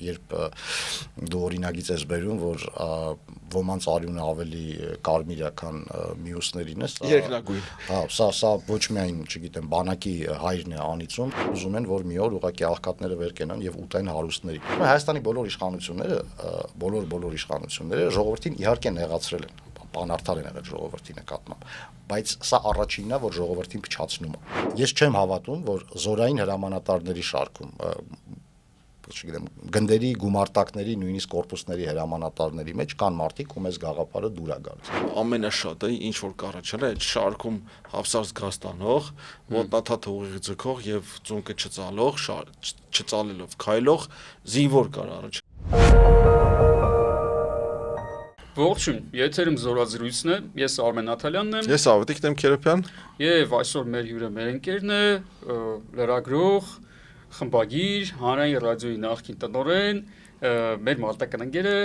երբ դու օրինագիծ ես բերում, որ ոմանց արյունը ավելի կարմիր է, քան մյուսներին է, երկնագույն։ Հա, սա ոչ միայն, չգիտեմ, բանակի հայրն է անիծում, ուզում են, որ մի օր ուղղակի աղքատները վեր կենան եւ ուտեն հարուստների։ Հայաստանի բոլոր իշխանությունները, բոլոր իշխանությունները ժողովրդին իհարկե նեղացրել են, բանարդար են եղել ժողովրդի նկատմամբ, բայց սա առաջինն է, որ ժողովրդին փչացնում է։ Ես չեմ հավատում, որ զորային հրամանատարների շարքում, չգիտեմ, գնդերի, գումարտակների, նույնիսկ կորպուսների հրամանատարների մեջ կան մարդիկ, ում այս գաղափարը դուր է գալիս։ Ամենաշատը ինչ որ կառաջել է, այդ շարքում հավսարս գազ տանող, ոտնաթաթը ուղիղ ձգող եւ ծունկը չծալող, չծալելով քայլող զինվոր կար առաջ։ Ողջույն, եթերում զորազրույցն է, ես Արմեն Աթալյանն եմ։ Ես Ավետիք Տեմքերոպյան։ Եվ այսօր մեր հյուրը մեր ընկերն է, լրագրող, խմբագիր, հանրային ռադիոյի նախկին տնօրեն, մեր մարտական ընկերը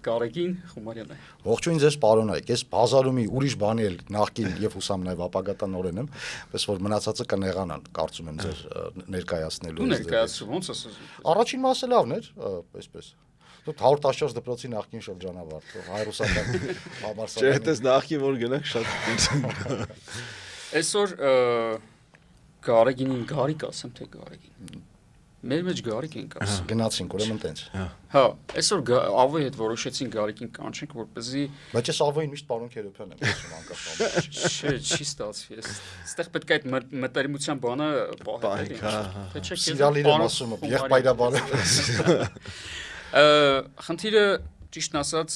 Գարեգին Խումարյանն է։ Ողջույն ձեզ պարոնայք, ես բազարումի ուրիշ բանի էլ նախկին եւ հուսամ նաեւ ապագա տնօրեն եմ, պես որ մնացածը կնեղանան, կարծում եմ ձեր ներկայացնելու։ Դու ներկայացում ոնց ես։ Առաջին մասը լավն էր, այսպես։ Դու 114 դպրոցի նախկին շրջանավարտ, հայրուսական համարսարանի։ Չէ, դες նախկին որ գնանք շատ։ Այսօր Գարեգինին Գարիկ ասեմ, թե Գարեգին։ Մեր մեջ Գարիկ ենք ասում։ Գնացինք, ուրեմն տենց։ Հա, այսօր Ավոյի հետ որոշեցին Գարիկին կանչենք, որպեսզի Բայց ես Ավոյին միշտ պարոն Քերոպյան եմ ասում անկախ։ Չէ, չի ստացվի։ Այստեղ պետք է այդ մտերիմության բանը պահել։ Թե չէ, Սիրալիր եմ ասում, եղբայրաբար։ Խնդիրը ճիշտ ասած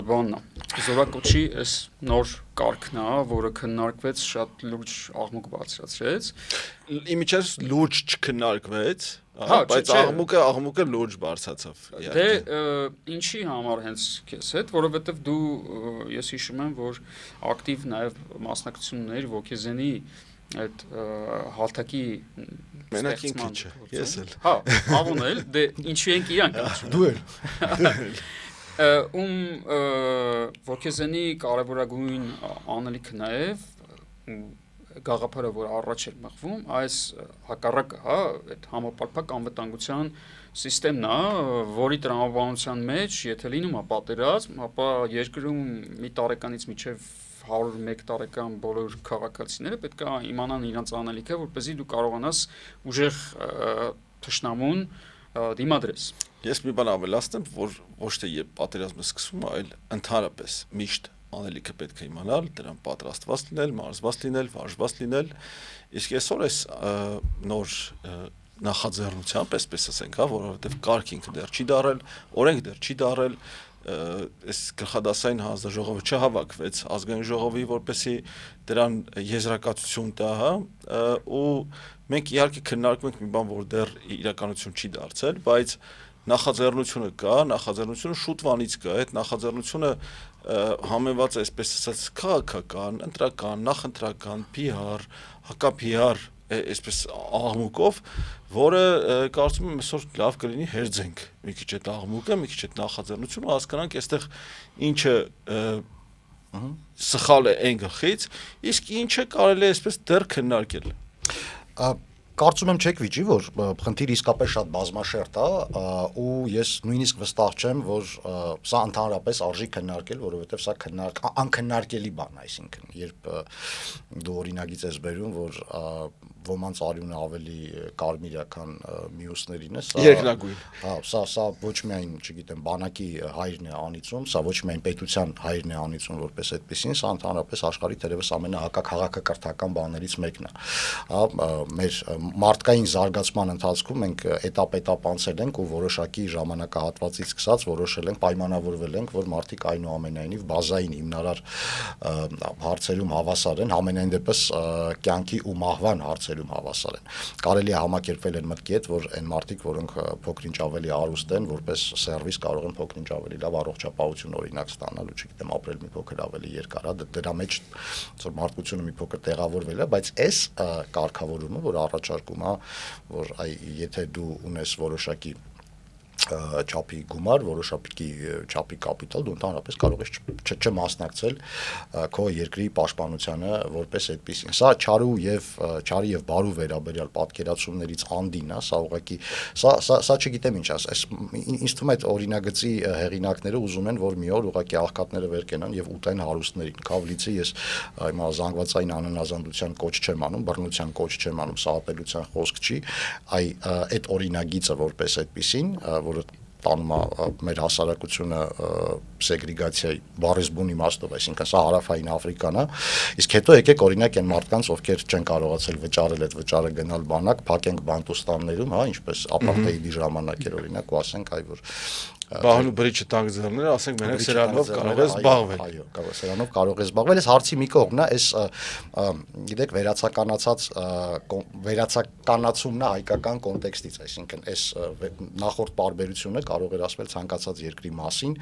բանն է։ Զորակոչի այս նոր կարգն է, որը քննարկվեց, շատ լուրջ աղմուկ բարձրացրեց։ Իմիջիայլոց լուրջ չքննարկվեց, բայց աղմուկը լուրջ բարձրացավ։ Դե ինչի համար հենց քեզ հետ, որովհետև դու ես հիշում եմ, որ ակտիվ նաև մասնակցություն ուներ ոգեզենի այդ հալթակի մենակ ինքը չէ, ես էլ։ Հա, Ավոն էլ, դե ինչու ենք իրանք կանչում։ Դու էլ։ Ոգեզենի կարևորագույն անելիքը նաև գաղափարը, որ առաջ էր մղվում, այս հակառակը, հա, այդ համապարփակ անվտանգության սիստեմն է, որի տրամաբանության մեջ, եթե լինում է պատերազմ, ապա երկրում մի տարեկանից մինչև 101 տարեկան բոլոր քաղաքացիները պետք է իմանան իրենց անելիքը, որպեսզի դու կարողանաս ուժեղ թշնամուն դիմադրես։ Ես մի բան ավելացնեմ, որ ոչ թե երբ պատերազմը սկսվում է, այլ ընդհանրապես միշտ անելիքը պետք է իմանալ, դրան պատրաստված լինել, մարզված լինել, վարժված լինել, իսկ այսօր այս նոր նախաձեռնությամբ, այսպես ասենք, հա, որովհետև կարգինքը դեռ չի դարել, օրենք դեռ չի դարել, այս գլխադասային հանձնաժողովը չհավաքվեց ազգային ժողովի, որպեսզի դրան եզրակացություն տա, հա, ու մենք իհարկե քննարկում ենք մի բան, որ դեռ իրականություն չի դարձել, բայց նախաձեռնությունը կա, նախաձեռնությունը շուտվանից կա, այդ նախաձեռնությունը համեմված է, այսպես ասած, քաղաքական, ընտրական, նախընտրական, PR, հակա-PR, այսպես աղմուկով, որը կարծում եմ այսօր լավ կլինի հերձենք մի քիչ այդ աղմուկը, մի քիչ այդ նախաձեռնությունը, հասկանանք այստեղ ինչը սխալ է այն գլխից, իսկ ինչը կարելի է այսպես դեռ քննարկել։ Կարծում եմ չեք վիճի, որ խնդիրը իսկապես շատ բազմաշերտ է, ու ես նույնիսկ վստահ չեմ, որ սա ընդհանրապես արժի քննարկել, որովհետև սա անքննարկելի բան, այսինքն, երբ դու օրինագիծ ես բերում, որ ոմանց արյունը ավելի կարմիր է, քան մյուսներին է, երկնագույն։ Հա, սա ոչ միայն, չգիտեմ, բանակի հայրն է անիծում, սա ոչ միայն պետության հայրն է անիծում որպես այդպեսին, սա ընդհանրապես աշխարհի թերևս ամենահակաքաղաքակրթական բաներից մեկն է։ Հա, մեր մարդկային զարգացման ընթացքում մենք էտապ անցել ենք ու որոշակի ժամանակահատվածից սկսած որոշել ենք, պայմանավորվել ենք, որ մարդիկ այնուամենայնիվ բազային հիմնարար հարցերում հավասար են, համենայն դեպս կյանքի ու մահվան հարցերում հավասար են։ Կարելի է համակերպվել այն մտքի հետ, որ այն մարդիկ, որոնք փոքրինչ ավելի հարուստ են, որպես սերվիս կարող են փոքրինչ ավելի լավ առողջապահություն օրինակ ստանալ ու չգիտեմ ապրել մի փոքր ավելի երկար, դրա մեջ որ մարդկությունը մի փոքր տեղավորվել է, բայց այս կարգավորումը, որ առաջարկում է, որ եթե դու ունես որոշակի չափի գումար, որոշակի չափի կապիտալ, դու ընդհանրապես կարող ես չմասնակցել քո երկրի պաշտպանությանը որպես այդպեսին։ Սա չարի եւ բարու վերաբերյալ պատկերացումներից անդին է, սա ուղղակի սա չգիտեմ ինչ ասես։ Ինձ թվում է այդ օրինագծի հեղինակները ուզում են, որ մի օր ուղղակի աղքատները վեր կենան եւ ուտեն հարուստներին։ Քավլիցի ես հիմա զանգվածային անհնազանդության կոչ չեմ անում, բռնության կոչ չեմ անում, սա ապելության խոսք չի, այդ օրինագիծը որպես այդպեսին, որը տանում է մեր հասարակությունը սեգրեգացիայի բառեզբուն իմաստով, այսինքն սա հարավային Աֆրիկան է, իսկ հետո եկեք օրինակ այն մարդկանց, ովքեր չեն կարողացել վճարել այդ վճարը գնալ բանակ, փակենք բանտուստաններում, հա, ինչպես ապարտեիդի ժամանակ էր օրինակ, ու ասենք այ որ Բահանու բրիչը տակ ձեռները, ասենք մենակ սրանով կարող է զբաղվել։ Այո, սրանով կարող է զբաղվել, այս հարցի մի կողմն է, այս գիտեք վերացականացումն է հայկական կոնտեքստից, այսինքն այս նախորդ պարբերությունը կարող էր ասվել ցանկացած երկրի մասին,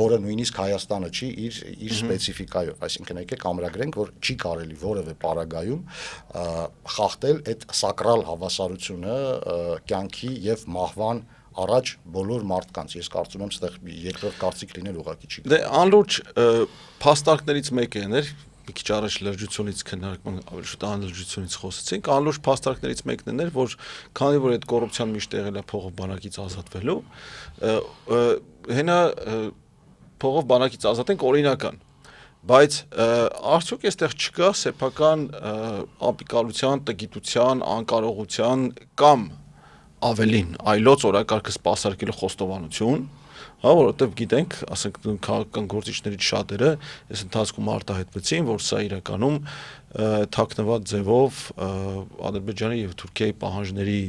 որը նույնիսկ Հայաստանը չի իր սպეციფიკայով, այսինքն եկեք ամրագրենք, որ չի կարելի որևէ պարագայում խախտել այդ սակրալ հավասարությունը կյանքի եւ մահվան առաջ բոլոր մարդկանց, ես կարծում եմ, այստեղ երկրորդ կարծիք լինել ուղղակի չի։ Դե անլուրջ փաստարկներից մեկը էր, մի քիչ առաջ լրջությունից քննարկման ավելի շուտ անլրջությունից խոսեցինք, անլուրջ փաստարկներից մեկն էր, որ քանի որ այդ կոռուպցիան միշտ եղել է փողով բանակից ազատվելու, հենա փողով բանակից ազատենք օրինական, բայց արդյոք այստեղ չկա սեփական ապիկալության, տգիտության, անկարողության կամ ավելին այլոց օրակարգը սպասարկելու խոստովանություն, հա, որովհետև գիտենք, ասենք քաղաքական գործիչներից շատերը այս ընթացքում արտահայտվեցին, որ սա իրականում թաքնված ձևով Ադրբեջանի եւ Թուրքիայի պահանջների,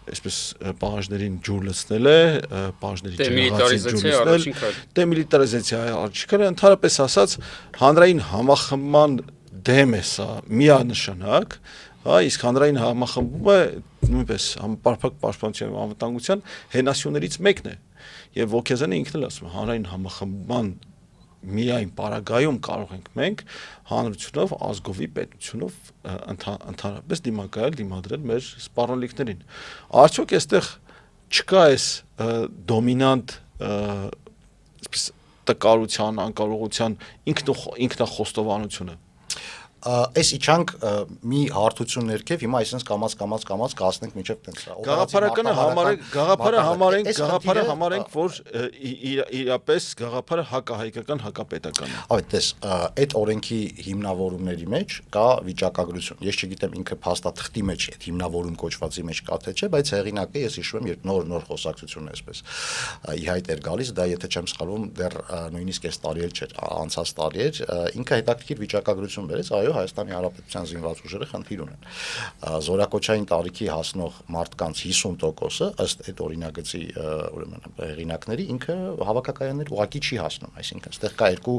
այսպես պահանջներին ջուր լցնել է, պահանջների դեմիլիտարիզացիա առաջիկա, ընդհանրապես ասած, հանրային համախմբման դեմ է սա միանշանակ, հա, իսկ հանրային համախմբումը նույնպես համապարփակ պաշտպանության եւ անվտանգության հենասյուներից մեկն է եւ ոգեզանը ինքն էլ ասում է հանրային համախմբման միայն պարագայում կարող ենք մենք հանրությունով, ազգովի պետությունով ընդհանրապես դիմադրել մեր սպառնալիքներին։ Արդյոք այստեղ չկա այս դոմինանտ տկարության, անկարողության ինքնախոստովանությունը։ Այս իջանք մի հարթություն ներքև հիմա այսպես կամած կհասնենք մինչև տենց գաղափարը համարենք որ իրապես գաղափարը հակահայկական հակապետական է։ Այո, տես այդ օրենքի հիմնավորումների մեջ կա վիճակագրություն։ Ես չգիտեմ ինքը փաստաթղթի մեջ այդ հիմնավորում կոչվածի մեջ կա թե չէ, բայց հեղինակը ես հիշում եմ, երբ նոր խոսակցությունն այսպես իհայտ էր գալիս, դա եթե չեմ սխալվում դեռ նույնիսկ այս տարի էլ չէր, անցած տարի էր, ինքը հետաքրքիր վիճակագրություն բերեց, այո, Հայաստանի Հանրապետության զինված ուժերը խնդիր ունեն։ Զորակոչային տարիքի հասնող մարդկանց 50%-ը ըստ այդ օրինագծի ուրեմն հեղինակների ինքը հավաքակայաններ ուղղակի չի հասնում, այսինքն այստեղ կա երկու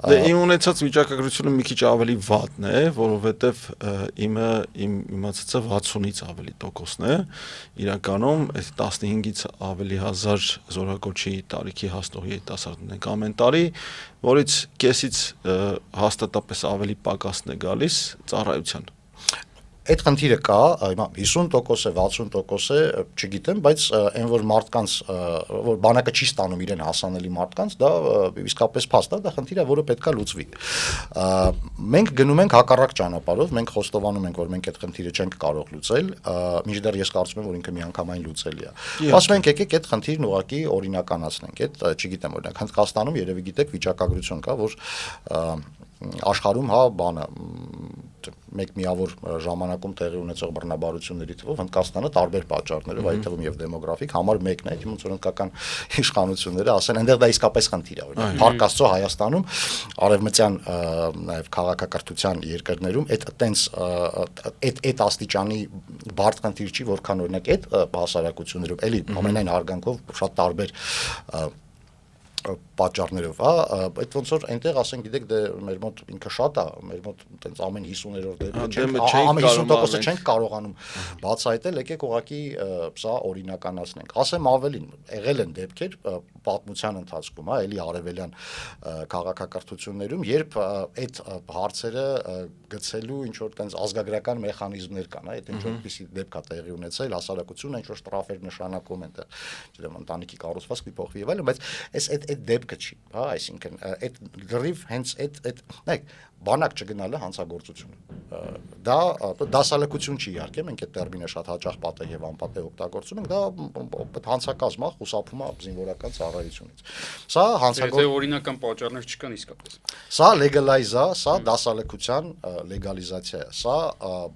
Դե իմ ունեցած վիճակագրությունը մի քիչ ավելի վատն է, որովհետև իմ իմացածը 60-ից ավելի տոկոսն է, իրականում այդ 15-ից ավելի հազար զորակոչի տարիքի հասնող երիտասարդներ են ամեն տարի, որից կեսից հաստատապես ավելի պակասն է գալիս ծառայության։ Այդ խնդիրը կա, հիմա 50% է, 60% է, չգիտեմ, բայց այն որ մարդկանց, որ բանակը չի ստանում իրեն հասանելի մարդկանց, դա իսկապես փաստ է, դա խնդիր է, որը պետքա լուծվի։ Մենք գնում ենք հակառակ ճանապարհով, մենք խոստովանում ենք, որ մենք այդ խնդիրը չենք կարող լուծել, մինչդեռ ես կարծում եմ, որ ինքը միանգամայն լուծելի է։ Ասում ենք, եկեք այդ խնդիրն ուղղակի օրինականացնենք, այդ, չգիտեմ, օրինակ Հնդկաստանում երևի գիտեք վիճակագրություն կա, որ աշխարհում հա բանը մեկ միավոր ժամանակում տեղի ունեցող բռնաբարությունների թվով Հնդկաստանը տարբեր պատճառներով, այդ թվում եւ դեմոգրաֆիկ համար մեկն է, ոնց որ հնդկական իշխանությունները ասեն, այնտեղ դա իսկապես խնդիր է, օրինակ Փառք Աստծո Հայաստանում արևմտյան նաեւ քաղաքակրթության երկրներում այդ աստիճանի բարդ խնդիր չի, որքան օրինակ այդ հասարակություններում, էլի ամենայն հարգանքով շատ տարբեր պատճառներով, հա, այդ ոնց որ այնտեղ ասենք գիտեք դե մեր մոտ ինքը շատ է, մեր մոտ այտենց ամեն 50-րդ դեպքը ամեն 50%-ը չենք կարողանում բացահայտել, եկեք ուղղակի սա օրինականացնենք։ Ասեմ ավելին, եղել են դեպքեր պատմության ընթացքում, հա, էլի արևելյան քաղաքակրթություններում, երբ այդ հարցերը գցելու ինչ որ այտենց ազգագրական մեխանիզմներ կան, հա, այդ ինչ որպեսի դեպք է տեղի ունեցել, հասարակությունը ինչ որ շտրաֆեր նշանակում այնտեղ, չգիտեմ, ընտանիքի կառուցվածքի փոխվի եւ այլն, բայց այդ դեպքը չի, հա, այսինքն այդ լրիվ հենց այդ նայեք բանակ չգնալը հանցագործություն դա դասալակություն չի իհարկե մենք այդ տերմինը շատ հաճախ պատեհ եւ անպատեհ օգտագործում ենք դա հանցակազմ է խուսափում է զինվորական ծառայությունից սա հանցագործ օրինական պատճառներ չկան իսկապես սա լեգալայզ է սա դասալակության լեգալիզացիա է սա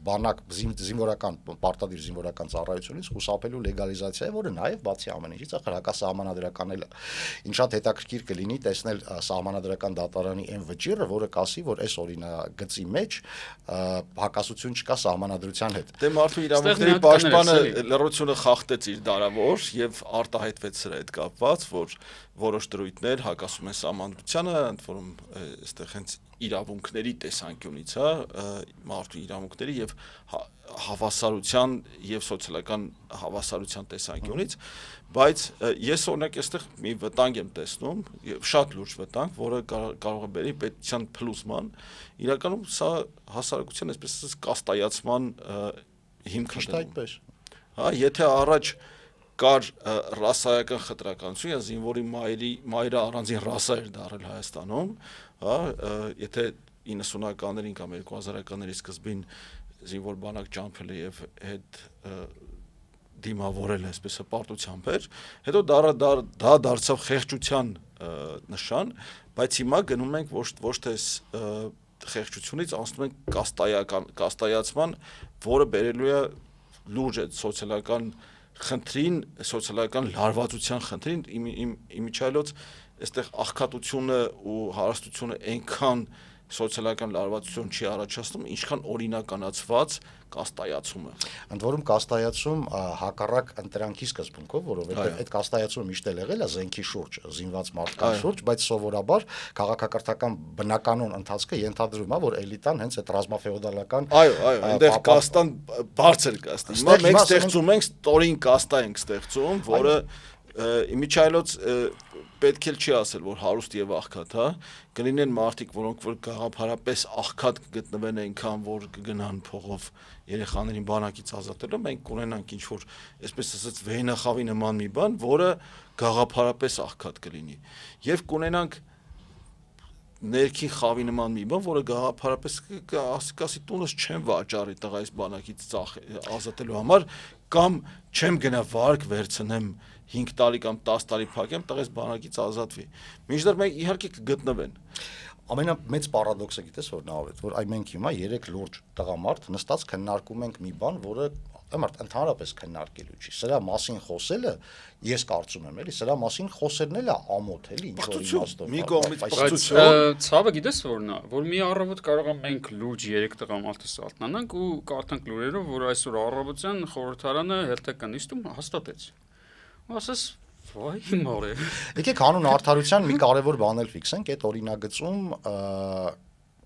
բանակ զինվորական պարտադիր զինվորական ծառայությունից խուսափելու լեգալիզացիա է որը նաեւ բացի ամեն ինչից հրակասահմանադրական էլ է ինչ շատ հետաքրքիր կլինի տեսնել սահմանադրական դատարանի այն վճիռը որը կասի որ այս օրինագծի մեջ հակասություն չկա սահմանադրության հետ։ Դե մարդու իրավունքների պաշտպանը լրությունը խախտեց իր դարավոր եւ արտահայտվեց սրա հետ կապված, որ որոշ դրույթներ հակասում են սահմանադրությանը, ընդ որում այստեղ հենց իրավունքների տեսանկյունից, հա, մարդու իրավունքների եւ հավասարության եւ սոցիալական հավասարության տեսանկյունից, բայց ես օրինակ այստեղ մի վտանգ եմ տեսնում, շատ լուրջ վտանգ, որը կարող է բերի պետության փլուզման, իրականում սա հասարակության այսպես ասած կաստայացման հիմք է այդպես։ Հա, եթե առաջ կար ռասայական խտրականություն, զինվորի մայրը առանձին ռասա էր դարել Հայաստանում, հա, եթե 90-ականներին կամ 2000-ականների սկզբին զինվոր բանակ ճամփել է եւ հետ դիմավորել է այսպես հպարտությամբ էր, հետո դա դարձավ խեղճության նշան, բայց հիմա գնում ենք ոչ թե խեղճությունից անցնում ենք կաստայացման, որը բերելու է լուրջ է սոցիալական խնդրին, սոցիալական լարվածության խնդրին, իմիջիայլոց այստեղ աղքատությունը ու հարստությունը այնքան սոցիալական լարվածություն չի առաջացնում, ինչքան օրինականացված կաստայացումը։ Ընդ որում կաստայացում հակառակ ընտրանքի սկզբունքով, որովհետև այդ կաստայացումը միշտ էլ եղել է զենքի շուրջ, զինված մարդկանց շուրջ, բայց սովորաբար քաղաքակրթական բնականon ընթացքը ենթադրում է, որ էլիտան հենց այդ ռազմաֆեոդալական այնտեղ կաստան բարձր կաստի։ Հիմա մենք ստեղծում ենք ստորին կաստա ենք ստեղծում, որը իմիջիայլոց պետք է չի ասել, որ հարուստ եւ աղքատ, հա, կլինեն մարդիկ, որոնք որ գաղափարապես աղքատ կգտնվեն այնքան, որ կգնան փողով երեխաներին բանակից ազատելու, մենք կունենանք ինչ որ, այսպես ասած, վեհնախավի նման մի բան, որը գաղափարապես աղքատ կլինի, եւ կունենանք ներքին խավի նման մի բան, որը գաղափարապես կասի տունս չեմ վաճառի տղայիս բանակից ազատելու համար, կամ չեմ գնա վարկ վերցնեմ 5 տարի կամ 10 տարի փակեմ, տղես բանակից ազատվի։ Մինչդեռ մենք իհարկե կգտնվեն։ Ամենամեծ պարադոքսը գիտես որ նա որ այ մենք հիմա 3 լուրջ տղամարդ նստած քննարկում ենք մի բան, որը այմարդ ընդհանրապես քննարկելու չի։ Սրա մասին խոսելը ես կարծում եմ, էլի, սրա մասին խոսելն էլ է ամոթ, էլի, ինչ որ իմաստով։ Մի կողմից պղծություն, ցավը գիտես որն է, որ մի առավոտ կարող ենք մենք լուրջ 3 տղամարդը սալտնանանք ու կարդանք լուրերով, որ այսօր առավոտյան խորհրդարանը հերթական նիստում հաստատեց։ Ասես վայ մորե։ Եկեք հանուն արդարության մի կարևոր բան էլ ֆիքսենք, այդ օրինագծում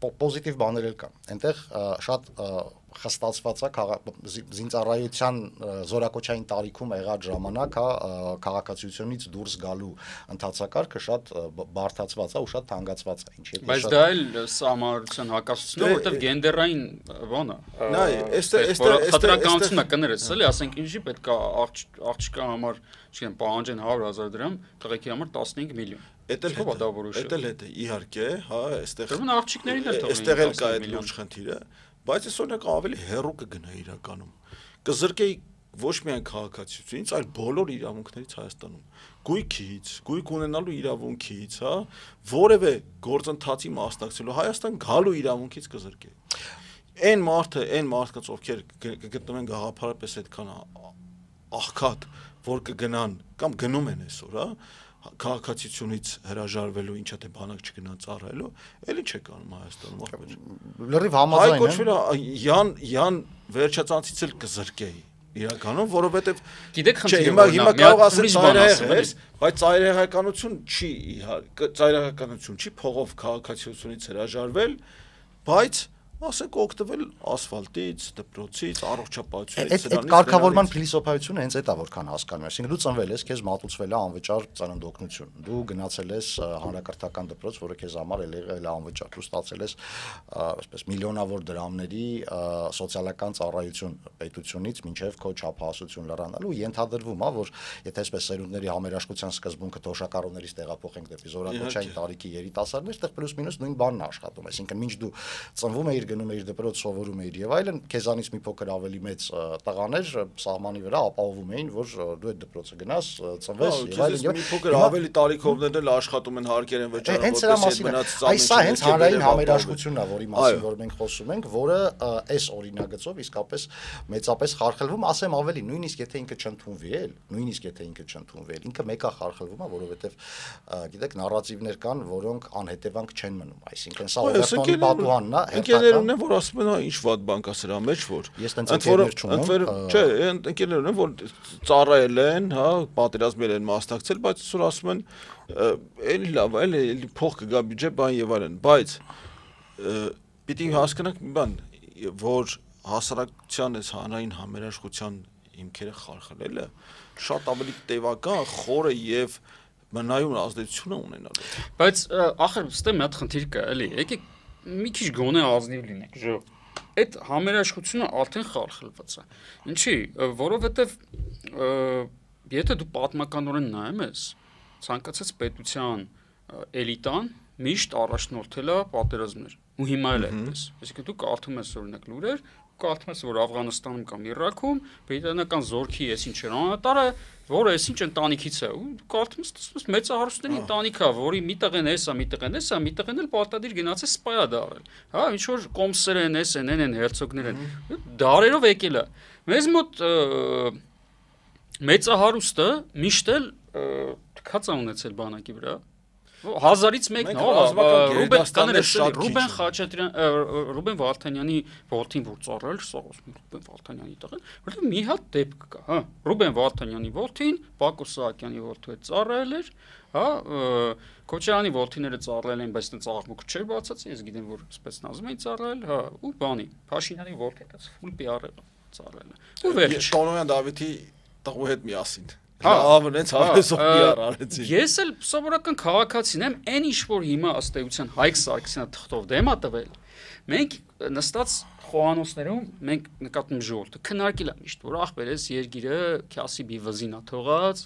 պոզիտիվ բաներ էլ կան։ Այնտեղ շատ խստացված է զինծառայության զորակոչային տարիքում եղած ժամանակ քաղաքացիությունից դուրս գալու ընթացակարգը շատ բարդացված է ու շատ թանկացված է, ինչի հետ բայց դա էլ սահմանադրության հակասությունն է, որովհետև գենդերային բան է։ Նայ, այստեղ խտրականությունն է կներես, էլի, ասենք ինչի պետք է աղջկա համար, չգիտեմ, պահանջեն 100,000 դրամ, տղեկի համար 15 միլիոն։ Էդ էլ իհարկե, հա, այստեղ Դեռ աղջիկներին էլ թողին։ Այստեղ էլ կա այդ լուրջ խնդիրը, բայց ես օրինակ ավելի հեռու կգնա իրականում։ Կզրկեի ոչ միայն քաղաքացիությունից, այլ բոլոր իրավունքներից Հայաստանում։ Գույքից, գույք ունենալու իրավունքից, հա, որևէ գործընթացի մասնակցելու Հայաստան գալու իրավունքից կզրկեի։ Այն մարդկանց, ովքեր կգտնվեն գաղափարապես այդքան աղքատ, որ կգնան կամ գնում են այսօր, հա, քաղաքացիությունից հրաժարվելու, ինչա թե բանակ չգնան ծառայելու, էլի չէ կանում Հայաստանում ախպեր։ Լրիվ համաձայն եմ։ Այ կոչվել է Յան վերջացանցից էլ կզրկեի։ իրականում, որովհետև գիտեք խնդիրը հիմա կարող ասել ծայրահեղ, բայց ծայրահեղականություն չի փողով քաղաքացիությունից հրաժարվել, բայց ասենք օգտվել ասֆալտից, դպրոցից, առողջապահությունից, այդ կարգավորման փիլիսոփայությունը հենց այդ է որքան հասկանում ես։ Այսինքն դու ծնվել ես, քեզ մատուցվել է անվճար ծննդօգնություն։ Դու գնացել ես հանրակրթական դպրոց, որը քեզ համար եղել է անվճար։ Դու ստացել ես այսպես միլիոնավոր դրամների սոցիալական ծառայություն պետությունից մինչև քո չափահասություն լրանալու։ Ենթադրվում է, որ եթե այսպես սերունդների համերաշխության սկզբունքը թոշակառուներից տեղափոխենք դեպի զորակոչային տարիքի երիտասարդներ, այդտեղ պլյուս մինուս նույն բանն է աշխատում։ Այսինքն մինչ դու ծնվում ես գնում էիր դպրոց, սովորում էիր եւ այլն, քեզանից մի փոքր ավելի մեծ տղաներ սահմանի վրա ապահովում էին, որ դու այդ դպրոցը գնաս, ծնվես եւ այլն։ Մի փոքր ավելի տարիքովներն էլ աշխատում են հարկեր են վճարում, որպես այդ սա հենց հանրային համերաշխությունն է, որի մասին որ մենք խոսում ենք, որը այս օրինագծով իսկապես մեծապես խարխլվում, ասեմ ավելի, նույնիսկ եթե ինքը չընդունվի էլ, ինքը մեկա խարխլվում է, որովհետեւ գիտեք, նարատիվներ կան, որոնք անհետևանք չեն մնում, այսինքն սա Օվերտոնի պատուհանն է, ընկերներն են, որ ասում են, ինչ վատ բան կա սրա մեջ, որ չէ, ընկերներն են, որ ծառայել են, հա, պատերազմել են մասնակցել, բայց սուր ասում են, էլի լավ, էլի փող կգա բյուջե, բան եւ այլն, բայց պիտի հասկանանք մի բան, որ հասարակության այս հանրային համերաշխության հիմքերը խարխլելը շատ ավելի տևական, խորը եւ մնայուն ազդեցություն ունենալու։ Բայց ախր ստե մի հատ խնդիր կա, էլի, եկեք մի քիչ գոնե ազնիվ լինենք, ժո։ Այդ համերաշխությունը արդեն խարխլված է։ Ինչի, որովհետեւ եթե դու պատմականորեն նայում ես, ցանկացած պետության էլիտան միշտ առաջնորդել է պատերազմներ։ Ու հիմա էլ այդպես։ Այսինքն դու կարդում ես օրինակ լուրեր, կարդում ես, որ Աֆղանստանում կամ Իրաքում բրիտանական զորքի այսինչ հրանատարը, որը այսինչ ընտանիքից է, ու կարդում ես մեծահարուստների ընտանիք է, որի միտեղ են էսա, միտեղ են էլ պարտադիր գնացել սպայա դարել։ Հա, ինչ որ կոմսեր են, են հերցոգներ են։ Դարերով եկել է։ Մեզ մոտ մեծահարուստը միշտ էլ թքած է ունեցել բանակի վրա։ 1000-ից մեկն Ռուբեն Վարդանյանի որդին որ ծառայել, Ռուբեն Վարդանյանի տղան, որտեղ մի հատ դեպք կա, հա, Ռուբեն Վարդանյանի որդին Բակո Սահակյանի որդու հետ ծառայել էր, հա, Քոչարյանի որդիները ծառայել են, բայց այդպես աղմուկ չէր բացած, ես գիտեմ որ սպեցնազում էին ծառայել, հա, ու բանի, Փաշինյանի որդին այդպես ֆուլ PR-ը ծառայել է։ Ու վերջ Տոնոյան Դավիթի տղու հետ միասին ավնեց հավեսով PR արեցին։ Ես էլ սովորական քաղաքացին եմ, այն ինչ որ հիմա ըստ էության Հայկ Սարգսյանը թղթով դեմ է տվել։ Մենք նստած խոհանոցներում մենք նկատում ժողովուրդը քննարկել է միշտ, որ ախպերես երգիրը քյասիբի վզին է թողած,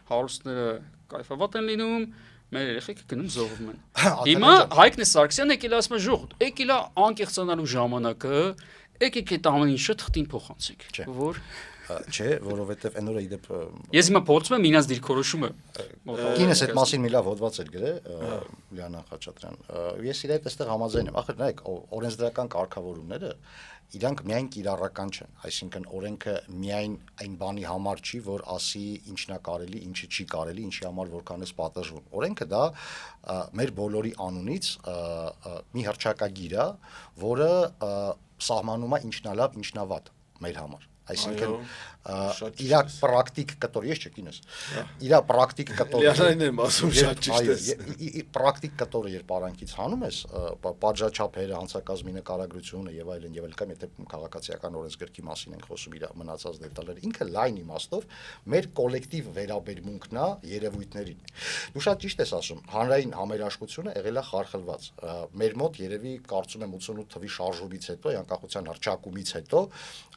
հարուստները կայֆավատ են լինում, մեր երեխեքը գնում զոհվում են։ Հիմա Հայկն Սարգսյանը եկել ասում է ժողովուրդ, եկել է անկեղծանալու ժամանակը, եկեք այդ ամեն ինչը թղթին փոխանցեք, որ չէ, որովհետև այն օրը իդեպ ես հիմա փորձում եմ ինձ դիրքորոշումը կինս այդ մասին մի լավ հոդված էր գրել Լիանա Խաչատրյան ես իր հետ այստեղ համաձայն եմ ախր նայեք օրենսդրական կարգավորումները իրանք միայն կիրառական չեն այսինքն օրենքը միայն այն բանի համար չի որ ասի ինչն է կարելի ինչը չի կարելի ինչի համար որքան է պատժվում օրենքը դա մեր բոլորի անունից մի հռչակագիր է որը սահմանում է ինչն է լավ ինչն է վատ մեր համար այսինքն իր պրակտիկ կտոր ես չկինես իր պրակտիկ կտորը Լիանային եմ ասում շատ ճիշտ է պրակտիկ կտորը երբ արանքից հանում ես պատժաչափերը հանցակազմի նկարագրությունը եւ այլն կամ եթե քաղաքացիական օրենսգրքի մասին ենք խոսում իր մնացած դետալները ինքը լայն իմաստով մեր կոլեկտիվ վերաբերմունքն է երևույթներին դու շատ ճիշտ ես ասում հանրային համերաշխությունը եղել է խարխլված մեր մոտ երևի կարծում եմ 88 թվի շարժումից հետո անկախության հռչակումից հետո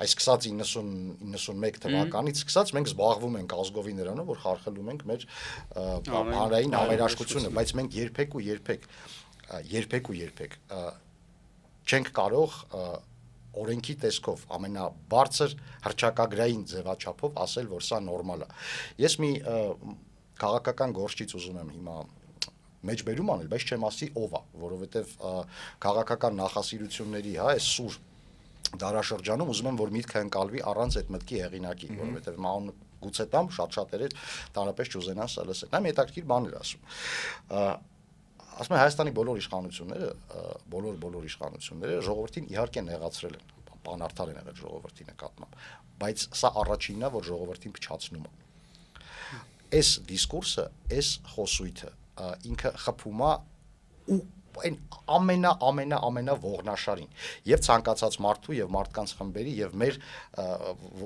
այս սկսած 91 թվականից սկսած մենք զբաղվում ենք ազգովի նրանով, որ խարխլում ենք մեր հանրային համերաշխությունը, բայց մենք երբեք չենք կարող օրենքի տեսքով ամենաբարձր հռչակագրային ձևաչափով ասել, որ սա նորմալ է։ Ես մի քաղաքական գործիչ ուզում եմ հիմա մեջբերում անել, բայց չեմ ասի ով է, որովհետև քաղաքական նախասիրությունների, հա, այս սուր դարաշրջանում ուզում եմ որ միտքը ընկալվի առանց այդ մտքի հեղինակի, որովհետև ման գուցե տամ շատ-շատերը տարապես չուզենան սա լսել։ Նա մի հետաքրքիր բան էր ասում։ Ասում է Հայաստանի բոլոր իշխանությունները ժողովրդին իհարկե նեղացրել են։ բանարդար են եղել ժողովրդի նկատմամբ, բայց սա առաջինն է, որ ժողովրդին փչացնում է։ Այս դիսկուրսը, այս խոսույթը ինքը խփում է ու այն ամենա ողնաշարին եւ ցանկացած մարդու եւ մարդկանց խմբերի եւ մեր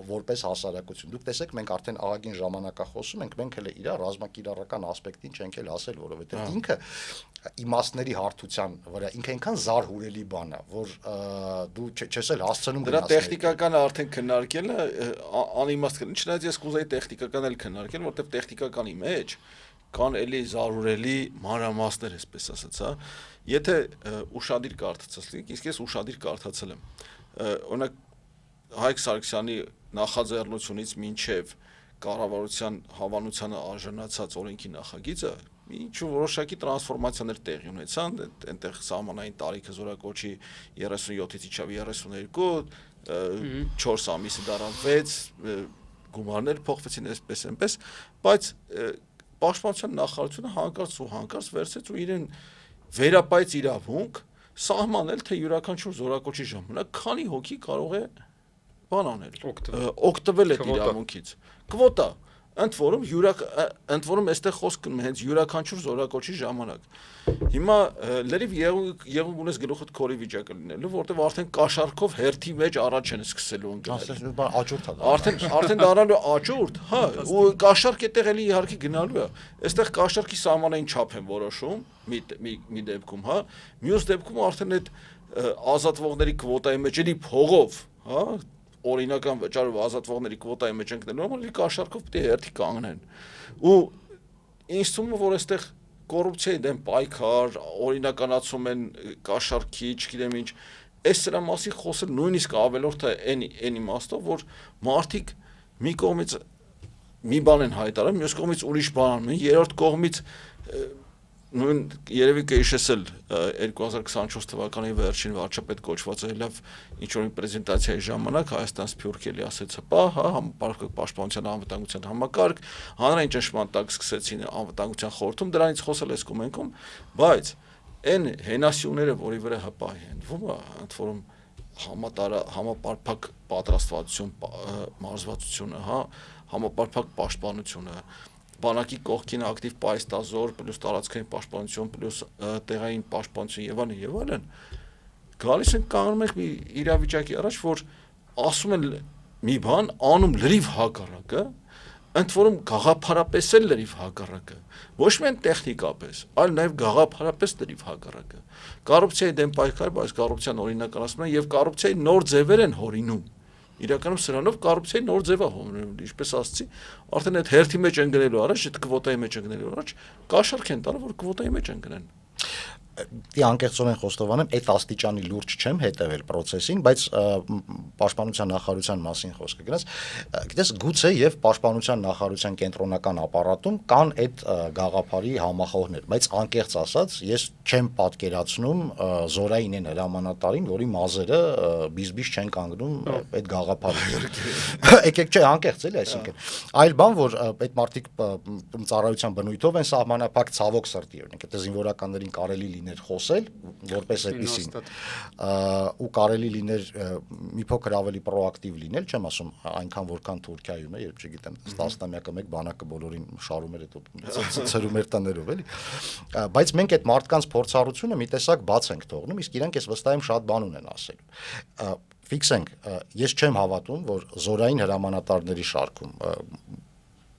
որպես հասարակություն։ Դուք տեսեք, մենք արդեն ահագին ժամանակա խոսում ենք, մենք հենց իր ռազմակիրառական ասպեկտին չենք էլ ասել, որովհետեւ ինքը իմաստների հարթության վրա ինքը այնքան զարհուրելի բան է, որ դու չես էլ հասցնում դրա տեխնիկականը արդեն քննարկելը անիմաստ է։ Չնայած ես կուզեի տեխնիկական էլ քննարկել, որտեղ տեխնիկականի մեջ կան էլի զարուրելի մանրամասներ, այսպես ասած, հա։ Եթե ուշադիր կարդացած լինեք, իսկ ես ուշադիր կարդացել եմ։ Օրինակ Հայկ Սարգսյանի նախաձեռնությունից մինչև կառավարության հավանությանը արժանացած օրենքի նախագիծը ինչ-որ որոշակի տրանսֆորմացիաներ տեղի ունեցան, այնտեղ սահմանային տարիքը զորակոչի 37-ից իջավ 32, 4 ամիսը դառավ 6, գումարներ փոխվեցին այսպես, բայց Պաշտպանության նախարարությունը հանկարծ վերցրեց ու իրեն վերապայեց իրավունք սահմանել, թե յուրաքանչյուր զորակոչի ժամանակ քանի հոգի կարող է բան անել, օգտվել այդ իրավունքից։ Կվոտա, ընդ որում այստեղ խոսք գնում է հենց յուրաքանչյուր զորակոչի ժամանակ։ Հիմա լրիվ եղունգ ունես գլուխդ քորի վիճակը լինելու, որտեղ արդեն կաշառքով հերթի մեջ առաջ են սկսելու ընկնել։ Արդեն դառնալու աճուրդ, հա, ու կաշառք այդտեղ էլի իհարկե գնալու է։ Այստեղ կաշառքի սահմանային չափ են որոշում մի դեպքում, հա, մյուս դեպքում արդեն այդ ազատվողների կվոտայի մեջ էլի փողով, հա, օրինական վճարով ազատվողների կվոտայի մեջ ընկնելու համար կաշառքով պետք է հերթի կանգնեն։ Ու ինձ թվում է, որ այստեղ կոռուպցիայի դեմ պայքար, օրինականացում են կաշառքի, չգիտեմ ինչ, այս սրա մասին խոսել նույնիսկ ավելորդ է այն իմաստով, որ մարդիկ մի կողմից մի բան են հայտարարում, մյուս կողմից ուրիշ բան անում են, երրորդ կողմից նույն երևի կհիշեցել 2024 թվականի վերջին վարչապետ կոչվածը լավ ինչ-որ պրեզենտացիայի ժամանակ Հայաստան Սփյուռք էլի ասեց, հա, պաշտպանության անվտանգության համակարգ, հանրային ճնշման տակ սկսեցին անվտանգության խորհրդում, դրանից խոսել այս կոմենքում, բայց այն հենասյուները, որի վրա հպահ են, ընդ որում համապարփակ պատրաստվածություն, մարզվածությունը, հա, համապարփակ պաշտպանությունը, բանակի կողքին ակտիվ պայստազոր, պլյուս տարածքային պաշտպանություն, պլյուս տեղային պաշտպանություն եւ այլն, գալիս են կանգնում ենք մի իրավիճակի առաջ, որ ասում են մի բան, անում լրիվ հակառակը, ընդ որում գաղափարապես էլ լրիվ հակառակը, ոչ միայն տեխնիկապես, այլ նաեւ գաղափարապես լրիվ հակառակը։ Կոռուպցիայի դեմ պայքար, բայց կոռուպցիան օրինականացնում եւ կոռուպցիայի նոր ձևեր են հորինում։ Իրականում սրանով կոռուպցիայի նոր ձև է հորինում, ինչպես ասացի, արդեն այդ հերթի մեջ ընկնելու առաջ, այդ կվոտայի մեջ ընկնելու առաջ կաշառք են տալու, որ կվոտայի մեջ ընկնեն։ Դի անկեղծորեն խոստովանեմ, այդ աստիճանի լուրջ չեմ հետևել process-ին, բայց պաշտպանության նախարարության մասին խոսքը գնաց, գիտես, գուցե եւ պաշտպանության նախարարության կենտրոնական ապարատում կան այդ գաղափարի համախոհներ, բայց անկեղծ ասած, ես չեմ պատկերացնում զորային են հրամանատարին, որի մազերը բիզբիզ չեն կանգնում այդ գաղափարին։ Եկեք չէ, անկեղծ էլի, այսինքն այլ բան, որ այդ մարդիկ ծառայության բնույթով են սահմանափակ ցավոք սրտի, օրինակ, այդ զինվորականներին կարելի լիներ խոսել, որպես այդպեսին, ու կարելի լիներ մի փոքր ավելի պրոակտիվ լինել, չեմ ասում այնքան որքան Թուրքիայում է, երբ չգիտեմ, 10-ամյակը մեկ բանակը բոլորին շարում էր այդ ծրում էր տներով, էլի, բայց մենք այդ մարդկանց փորձառությունը մի տեսակ բաց ենք թողնում, իսկ իրանք ես վստահ եմ շատ բան ունեն ասելու։ Ֆիքսենք, ես չեմ հավատում, որ զորային հրամանատարների շարքում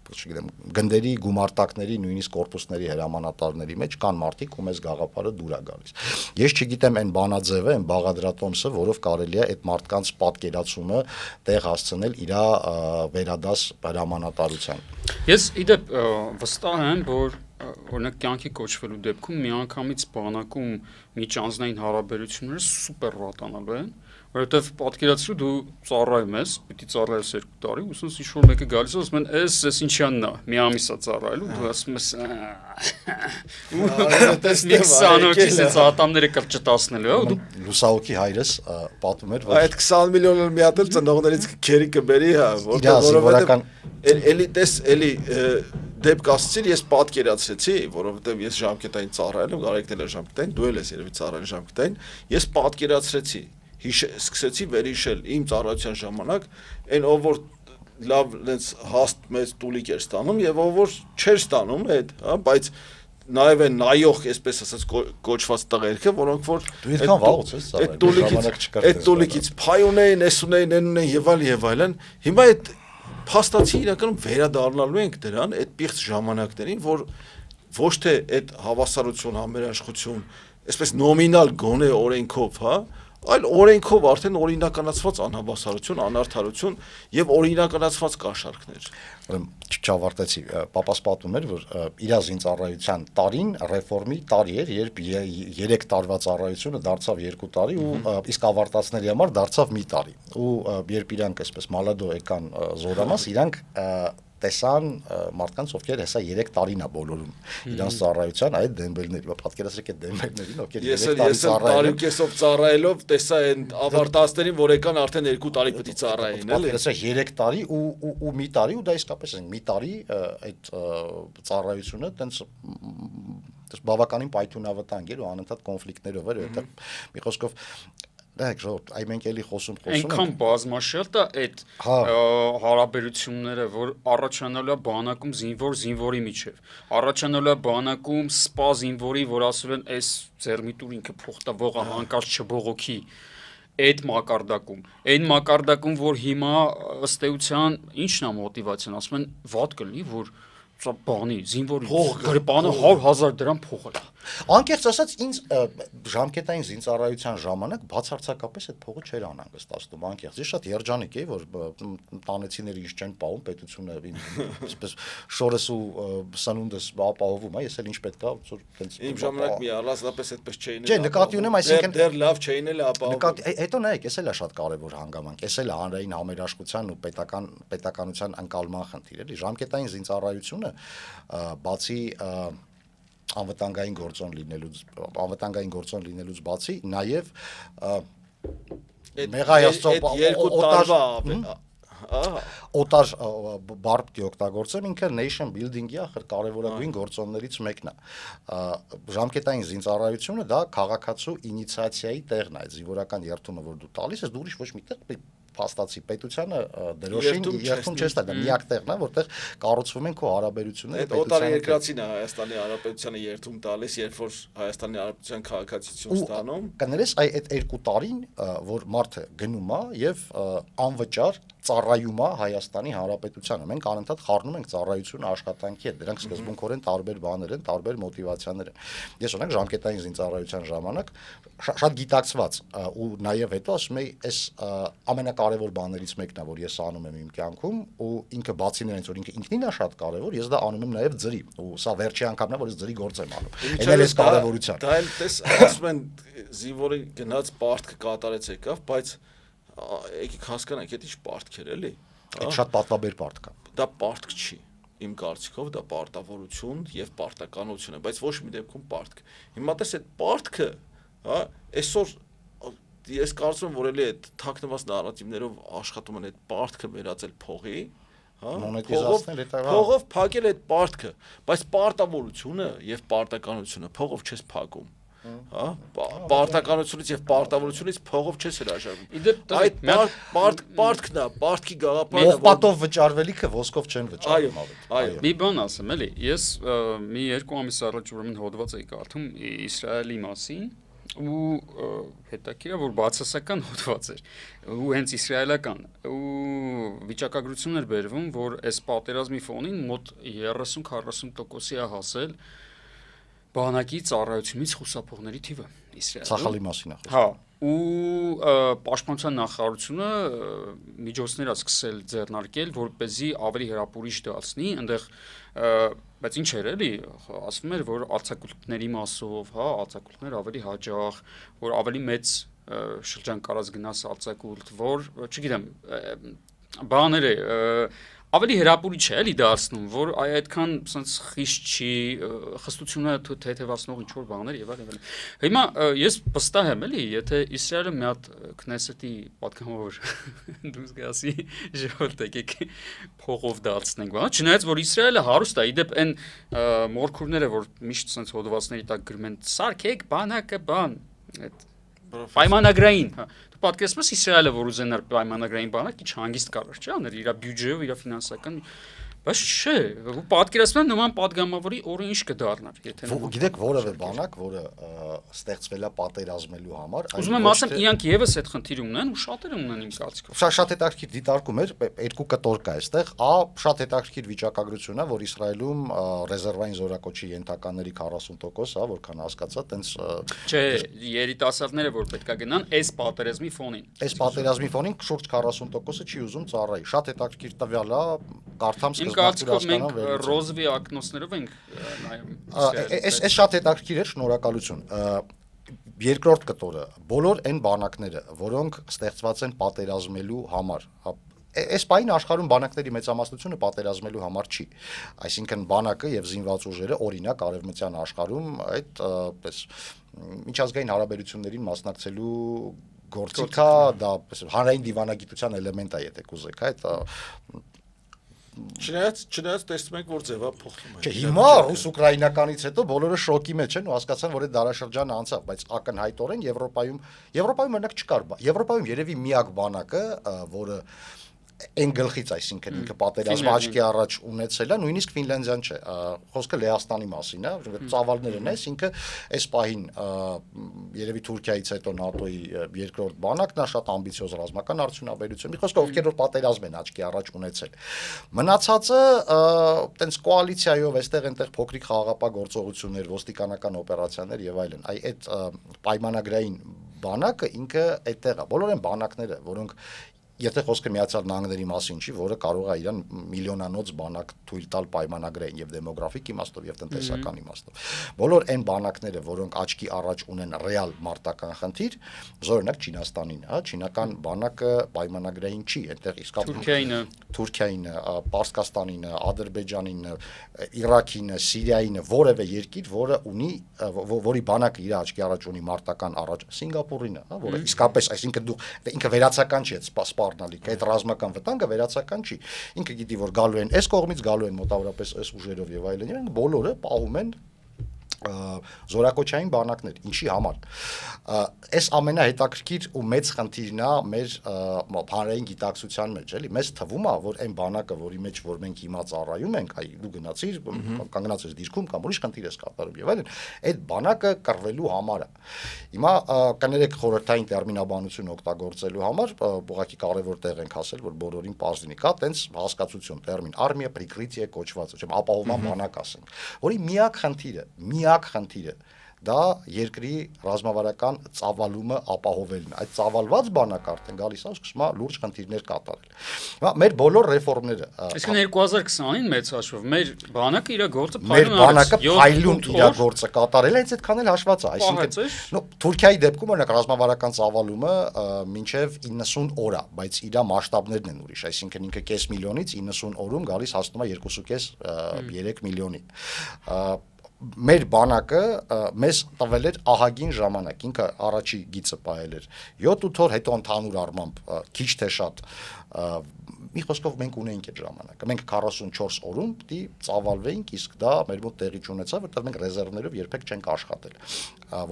չգիտեմ, գնդերի, գումարտակների, նույնիսկ կորպուսների հրամանատարների մեջ կան մարդիկ, ում այս գաղափարը դուր է գալիս։ Ես չգիտեմ այն բանաձևը, այն բաղադրատոմսը, որով կարելի է այդ մարդկանց պատկերացումը տեղ հասցնել իր վերադաս հրամանատարության։ Ես իդեպ վստահ եմ, որ օրինակ կյանքի կոչվելու դեպքում միանգամից բանակում միջանձնային հարաբերությունները սուպեր վատանալու են, որովհետև պատկերացրու դու ծառայում ես, պիտի ծառայես 2 տարի, ուսումս ինչ-որ մեկը գալիս է, ասում են, էս ինչյանն է, մի ամիս է ծառայելու, դու ասում ես, մի 20 հոգիս էս ատամները կրճտացնելու, ու դու լուսահոգի հայրս պատում էր, որ այդ 20 միլիոնը մի հատ էլ ծնողներից քերի կբերի, հա, որովհետև էլի դեպք ասեցի, ես պատկերացրեցի, որովհետև ես ժամկետային ծառայել եմ, Գարեգն էլ ժամկետային, դու էլ ես երևի ծառայել ժամկետային, ես պատկերացրեցի սկսեցի վերհիշել իմ ծառայության ժամանակ այն ով որ լավ այնց հաստ մեծ տուլիկ էր ստանում եւ ով որ չէր ստանում այդ, հա, բայց նաև են նայող, այսպես ասած, կոչված տղերքը, որոնք որ դու իրքան վաղուց ես ծառայել, այդ տուլիկից փայ ունեին, էս ունեին, այն ունեին եւ այլն, հիմա այդ փաստացի իրականում վերադառնալու ենք դրան, այդ պիղծ ժամանակներին, որ ոչ թե այդ հավասարություն, համերաշխություն, այսպես նոմինալ գոնե օրենքով, հա, այլ օրենքով արդեն օրինականացված անհավասարություն, անարդարություն եւ օրինականացված կաշառքներ։ Չավարտեցի, պապաս պատում էր, որ իր զինծառայության տարին ռեֆորմի տարի էր, երբ 3 տարվա ծառայությունը դարձավ 2 տարի ու իսկ ավարտածների համար դարձավ մի տարի։ Ու երբ իրանք այսպես մալադո եկան զորամաս, իրանք տեսան մարդկանց, ովքեր հեսա 3 տարին է բոլորում իրանց ծառայության այդ դեմբելների, պատկերացրեք այդ դեմբելներին, ովքեր 3 տարի ծառայել են։ Ես ծառայելով տեսա այն ավարտածներին, որ եկան արդեն 2 տարի պետք է ծառայեին, էլի։ Պատկերացրեք 3 տարի ու մի տարի ու դա իսկապես է մի տարի այդ ծառայությունը տենց բավականին պայթյունավտանգ էր ու անընդհատ կոնֆլիկտներով էր, որտեղ մի խոսքով Դեք ժողովուրդ, այ մենք էլի խոսում Այնքան բազմաշերտ է այդ հարաբերությունները, որ առաջանալու է բանակում զինվորի միջև, առաջանալու է բանակում սպա զինվորի, որ ասում են, այս ձեռմիտուր ինքը փոխտավողը հանկարծ չբողոքի, այդ այն մակարդակում, որ հիմա ըստ էության ինչն է մոտիվացիան, ասում են, վատ կլինի, որ բանի զինվորի բանը 100,000 դրամ փողը։ Անկեղծ ասած ինձ ժամկետային զինծառայության ժամանակ բացարձակապես այդ փողը չէր անհանգստացնում, անկեղծ։ Ես շատ երջանիկ էի, որ տանեցիները ինձ չեն պահում, պետությունը այսպես շորս ու սնունդս ապահովում է, ես էլ ինչ պետք է տենց Իմ ժամանակ մի առանձնապես այդպես չէին։ Չէ, նկատի ունեմ, այսինքն դեռ լավ չէին էլ ապահովում։ Հետո նայեք, էս էլ է շատ կարևոր հանգամանք, էս էլ է հանրային համերաշխության ու պետականության ընկալման խնդիր, էլի ժամկետային զինծառայությունը բացի անվտանգային գործոն լինելուց բացի նաև օտար բառ օգտագործեմ ինքը nation building-ի կարևորագույն գործոններից մեկն է ժամկետային զինծառայությունը դա քաղաքացու ինիցիացիայի տեղն է այդ զինվորական երթումը որ դու տալիս ես դու ուրիշ ոչ միտեղ փաստացի պետությանը դրոշին երթում չես տա դա միակ տեղն է որտեղ կառուցվում են քո հարաբերությունները պետությանը երկրացին է Հայաստանի Հանրապետությանը երթում տալիս երբ որ Հայաստանի Հանրապետության քաղաքացիություն ստանում կներես այդ 2 տարին որ մարդը գնում է եւ անվճար ծառայում է Հայաստանի Հանրապետությանը մենք անընդհատ խառնում ենք ծառայությունը աշխատանքի հետ դրանք սկզբունքորեն տարբեր բաներ են տարբեր մոտիվացիաներ են ես օրինակ ժամկետային զինծառայության ժամանակ շատ գիտակցված ու նաեւ հետո ասում եի այս ամենակարևոր բաներից մեկն է որ ես անում եմ իմ կյանքում ու ինքը բացի նրանից որ ինքը ինքնին է շատ կարևոր ես դա անում եմ նաեւ ձրի ու սա վերջի անգամն է որ ես ձրի գործ եմ անում այն էլ էս կարևորությամբ դա էլ տես ասում են զինվորի գնաց պարտքը կատարեց եկավ բայց եկեք հասկանանք դա ինչ պարտք էր էլի այդ շատ պատվաբեր պարտք է դա պարտք չի իմ կարծիքով դա պարտավորություն եւ պարտականություն է բայց ոչ մի դեպքում պարտք հիմա տես այդ պարտքը հա այսօր ես կարծում եմ որ էլի այդ թաքնված նարատիվներով աշխատում են այդ պարտքը վերածել փողի հա փողով փակել այդ պարտքը բայց պարտավորությունը եւ պարտականությունը փողով չես փակում հա պարտականությունից եւ պարտավորությունից փողով չես հրաժարվում այդ պարտքն է պարտքի գաղափարը ողպատով վճարվելիքը ոսկով չեն վճարում այո մի բան ասեմ էլի ես մի 2 ամիս առաջ ուրեմն հոդված էի կարդում Իսրայելի մասին ու հետաքրքիր է որ բացասական հոդված էր ու հենց իսրայելական ու վիճակագրություն էր բերվում որ այս պատերազմի ֆոնին մոտ 30-40%-ի է հասել բանակի ծառայությունից խուսափողների թիվը Իսրայելում Սախալի մասին է խոսքը հա ու պաշտպանության նախարարությունը միջոցներ է սկսել ձեռնարկել որպեսզի ավելի հրապուրիչ դարձնի այնտեղ բայց ինչ էր էլի ասվում էր որ արձակուրդների մասով հա արձակուրդներ ավելի հաջող որ ավելի մեծ շրջան կարած գնաս արձակուրդ որ չգիտեմ բաներ է ավելի հրապուրիչ է էլի դարձնում որ այդքան sense խիստ չի խստությունը թեթևացնող ինչ որ բաներ եւ այլն հիմա ես վստահ եմ էլի եթե Իսրայելը մի հատ քնեսետի պատգամավոր դուրս գասի ժողովուրդ եկեք փողով դարձնենք բան չնայած որ Իսրայելը հարուստ է իդեպ այն մորքուրները որ միշտ sense հոդվածների տակ գրում են սարքեք բանակը բան այդ պայմանագրային, հա։ Դու պատկերացնում ես Իսրայելը, որ ուզենար պայմանագրային բանակ, ինչ հանգիստ կարող չէ, աներ իր բյուջեով, իր ֆինանսական բայց չէ, ու պատկերացնում եմ նման падգամավորի օրը ինչ կդառնար, եթե գիտեք որևէ բանակ, որը ստեղծվել է պատերազմելու համար, ուզում եմ ասեմ, իրանք եւս այդ խնդիրը ունեն ու շատերը ունեն իմ կարծիքով։ Շատ հետաքրքիր դիտարկում էր, երկու կտոր կա այստեղ, շատ հետաքրքիր վիճակագրություն է, որ Իսրայելում ռեզերվային զորակոչի ենթականների 40%, որքան հասկացա, տենց չէ, երիտասարդները որ պետքա գնան այս պատերազմի ֆոնին։ Այս պատերազմի ֆոնին շուրջ 40%-ը չի ուզում ծառայի։ Շատ հետաքրքիր տվյալ է, կարդամ Կարծիքով մենք ռոզվի ակնոցներով ենք նայում։ Այս շատ հետաքրքիր է, շնորհակալություն։ Երկրորդ կտորը, բոլոր այն բանակները, որոնք ստեղծված են պատերազմելու համար, այս պայն աշխարհում բանակների մեծամասնությունը պատերազմելու համար չի։ Այսինքն բանակը եւ զինված ուժերը օրինակ արևմտյան աշխարհում այդ պես միջազգային հարաբերություններին մասնակցելու գործիք է, դա հանրային դիվանագիտության էլեմենտ է, եթե կուզեք, այդ Չնայած տեսնում ենք, որ ձևա փոխվում է։ Չէ, հիմա ռուս-ուկրաինականից հետո բոլորը շոկի մեջ են ու հասկացան, որ այդ դարաշրջանը անցավ, բայց ակնհայտորեն Եվրոպայում մենակ չկար։ Եվրոպայում երևի միակ բանակը, որը այն գլխից, այսինքն ինքը պատերազմը աչքի առաջ ունեցել է, նույնիսկ Ֆինլանդիան չէ, խոսքը Լեհաստանի մասին է, ծավալներն էս, ինքը այս պահին երևի Թուրքիայից հետո ՆԱՏՕ-ի երկրորդ բանակն է, շատ ամբիցիոզ ռազմական արդյունաբերություն, մի խոսքով ովքեր որ պատերազմ են աչքի առաջ ունեցել։ Մնացածը տենց կոալիցիայով այստեղ այնտեղ փոքրիկ խաղաղապահ ոստիկանական օպերացիաներ եւ այլն, այդ պայմանագրային բանակը ինքը այդտեղ է, բոլոր այն բանակները, որոնք Եթե խոսքը Միացյալ Նահանգների մասին չի, որը կարող է իրան միլիոնանոց բանակ թույլ տալ պայմանագրային եւ դեմոգրաֆիկ իմաստով եւ տնտեսական իմաստով։ Բոլոր այն բանակները, որոնք աչքի առաջ ունեն ռեալ մարտական խնդիր, օրինակ Չինաստանին, հա, չինական բանակը պայմանագրային չի, այնտեղ իսկապես Թուրքիային, Պարսկաստանին, Ադրբեջանին, Իրաքին, Սիրիային, որևէ երկիր, որը ունի, որի բանակը իր աչքի առաջ ունի մարտական առաջ, Սինգապուրին, հա, որը իսկապես, այսինքն դու ինքը վերացական չի այդ այդ ռազմական վտանգը վերացական չի։ Ինքը գիտի, որ գալու են այս կողմից, գալու են մոտավորապես այս ուժերով եւ այլն, եւ բոլորը պահում են զորակոչային բանակներ, ինչի համար։ Այս ամենահետաքրքիր ու մեծ խնդիրն է մեր հանրային գիտակցության մեջ, էլի, մեզ թվում է, որ այն բանակը, որի մեջ որ մենք հիմա ծառայում ենք, այ դու գնացիր, կանգնած ես դիրքում կամ ուրիշ խնդիր ես կատարում եւ այլն, այդ բանակը կռվելու համար է։ Հիմա կներեք խորհրդային տերմինաբանություն օգտագործելու համար, ուղղակի կարևոր տեղ ենք ասել, որ բոլորին պարզ լինի, կա տենց հասկացություն, տերմին armia prikrytie կոչված, չեմ ապահովման բանակ ասենք, որի միակ խնդիրը դա երկրի ռազմավարական ծավալումը ապահովելն է։ Այդ ծավալված բանակը արդեն գալիս է, սկսում է լուրջ խնդիրներ կատարել։ Հիմա մեր բոլոր ռեֆորմները, այսինքն 2020-ին մեծ հաշվով մեր բանակը իր գործը փայլուն իր գործը կատարել է, հենց այդքան էլ հաշված է, այսինքն Թուրքիայի դեպքում օրինակ ռազմավարական ծավալումը մինչև 90 օր է, բայց իր մասշտաբներն են ուրիշ, այսինքն ինքը կես միլիոնից 90 օրում գալիս հասնում է 2.5-3 միլիոնի։ Մեր բանակը մեզ տվել էր ահագին ժամանակ, ինքը առաջի գիծը պահել էր 7-8 օր, հետո ընդհանուր առմամբ քիչ թե շատ մի խոսքով մենք ունեինք այդ ժամանակը, մենք 44 օրում պիտի ծավալվեինք, իսկ դա մեր մոտ տեղի չունեցավ, որտեղ մենք ռեզերվներով երբեք չենք աշխատել,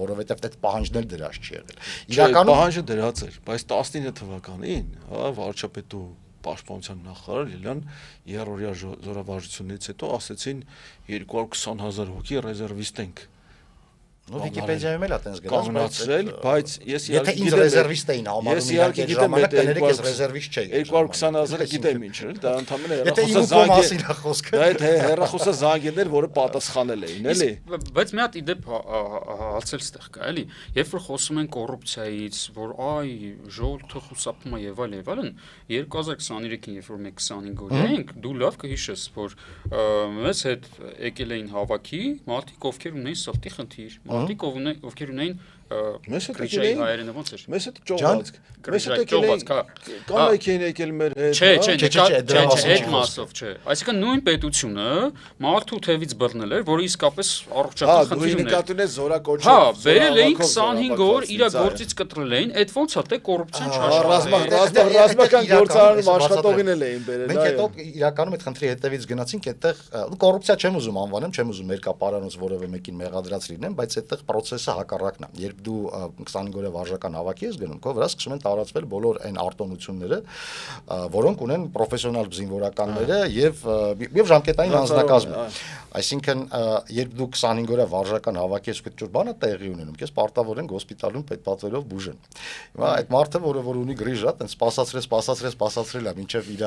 որովհետև այդ պահանջն էլ դրած չի եղել։ Իրականում պահանջը դրած էր, բայց 19 թվականին, հա, վարչապետու Պաշտպանության նախարար Իլյան երրորդյա զորավարժությունից հետո ասեցին 220,000 հոգի ռեզերվիստ ենք։ Վիկիպեդիայում էլ է տենց կանգնացրել, բայց ես եթե ինձ ռեզերվիստ էին համարում, իհարկե ժամանակ կներեք ես ռեզերվիստ չէի։ 220,000-ը գիտեմ ինչ էր, դա ընդհանրապես հեռախոսը զանգեր, որը պատասխանել էին, էլի։ Բայց մի հատ իդեպ հացել ստեղ կա, էլի։ Երբ որ խոսում են կոռուպցիայից, որ այ ժողովուրդը խուսափում է եւ այլն, 2023-ին երբ որ մենք 25 օր էինք, դու լավ կհիշես, որ մեզ հետ եկել էին հավաքի մարդիկ, ովքեր ունեին սրտի խնդիր, մարդիկ ովքեր ունեին մեզ հետ քրիչայի հայերենը ոնց էր։ Մեզ հետ ճողված։ Մեզ հետ եկել էին եկել մեր Չէ, այդ մասով չէ։ Այսինքն նույն պետությունը մարդու թևից բռնել էր, որը իսկապես առողջական խնդիր ուներ։ Հա, նույն նկատուն է զորակոչը։ Հա, վերել էին 25 օր, իր գործից կտրել էին, այդ ոնց է թե կոռուպցիան չաշխատել։ Ռազմական գործարանում աշխատողին էլ էին բերել։ Մենք հետո իրականում այդ խնդրի հետևից գնացինք, այդտեղ կոռուպցիա չեմ ուզում անվանեմ, չեմ ուզում ներկա պարանոց որևէ մեկին մեղադրած լինեմ, բայց այդտեղ process-ը հակառակն է։ Երբ երբ դու 25 օրյա վարժական հավաքի ես գնում, քո վրա սկսում են տարածվել բոլոր այն արտոնությունները, որոնք ունեն պրոֆեսիոնալ զինվորականները եւ ժամկետային անձնակազմը։ Այսինքն, երբ դու 25 օրյա վարժական հավաքի ես քիչ բանը տեղի ունենում, քեզ պարտավորեն հոսպիտալում պետպատվերով բուժեն։ Հիմա այդ մարդը, որ ունի գրիժ, այդտենց սպասացրել է մինչև իր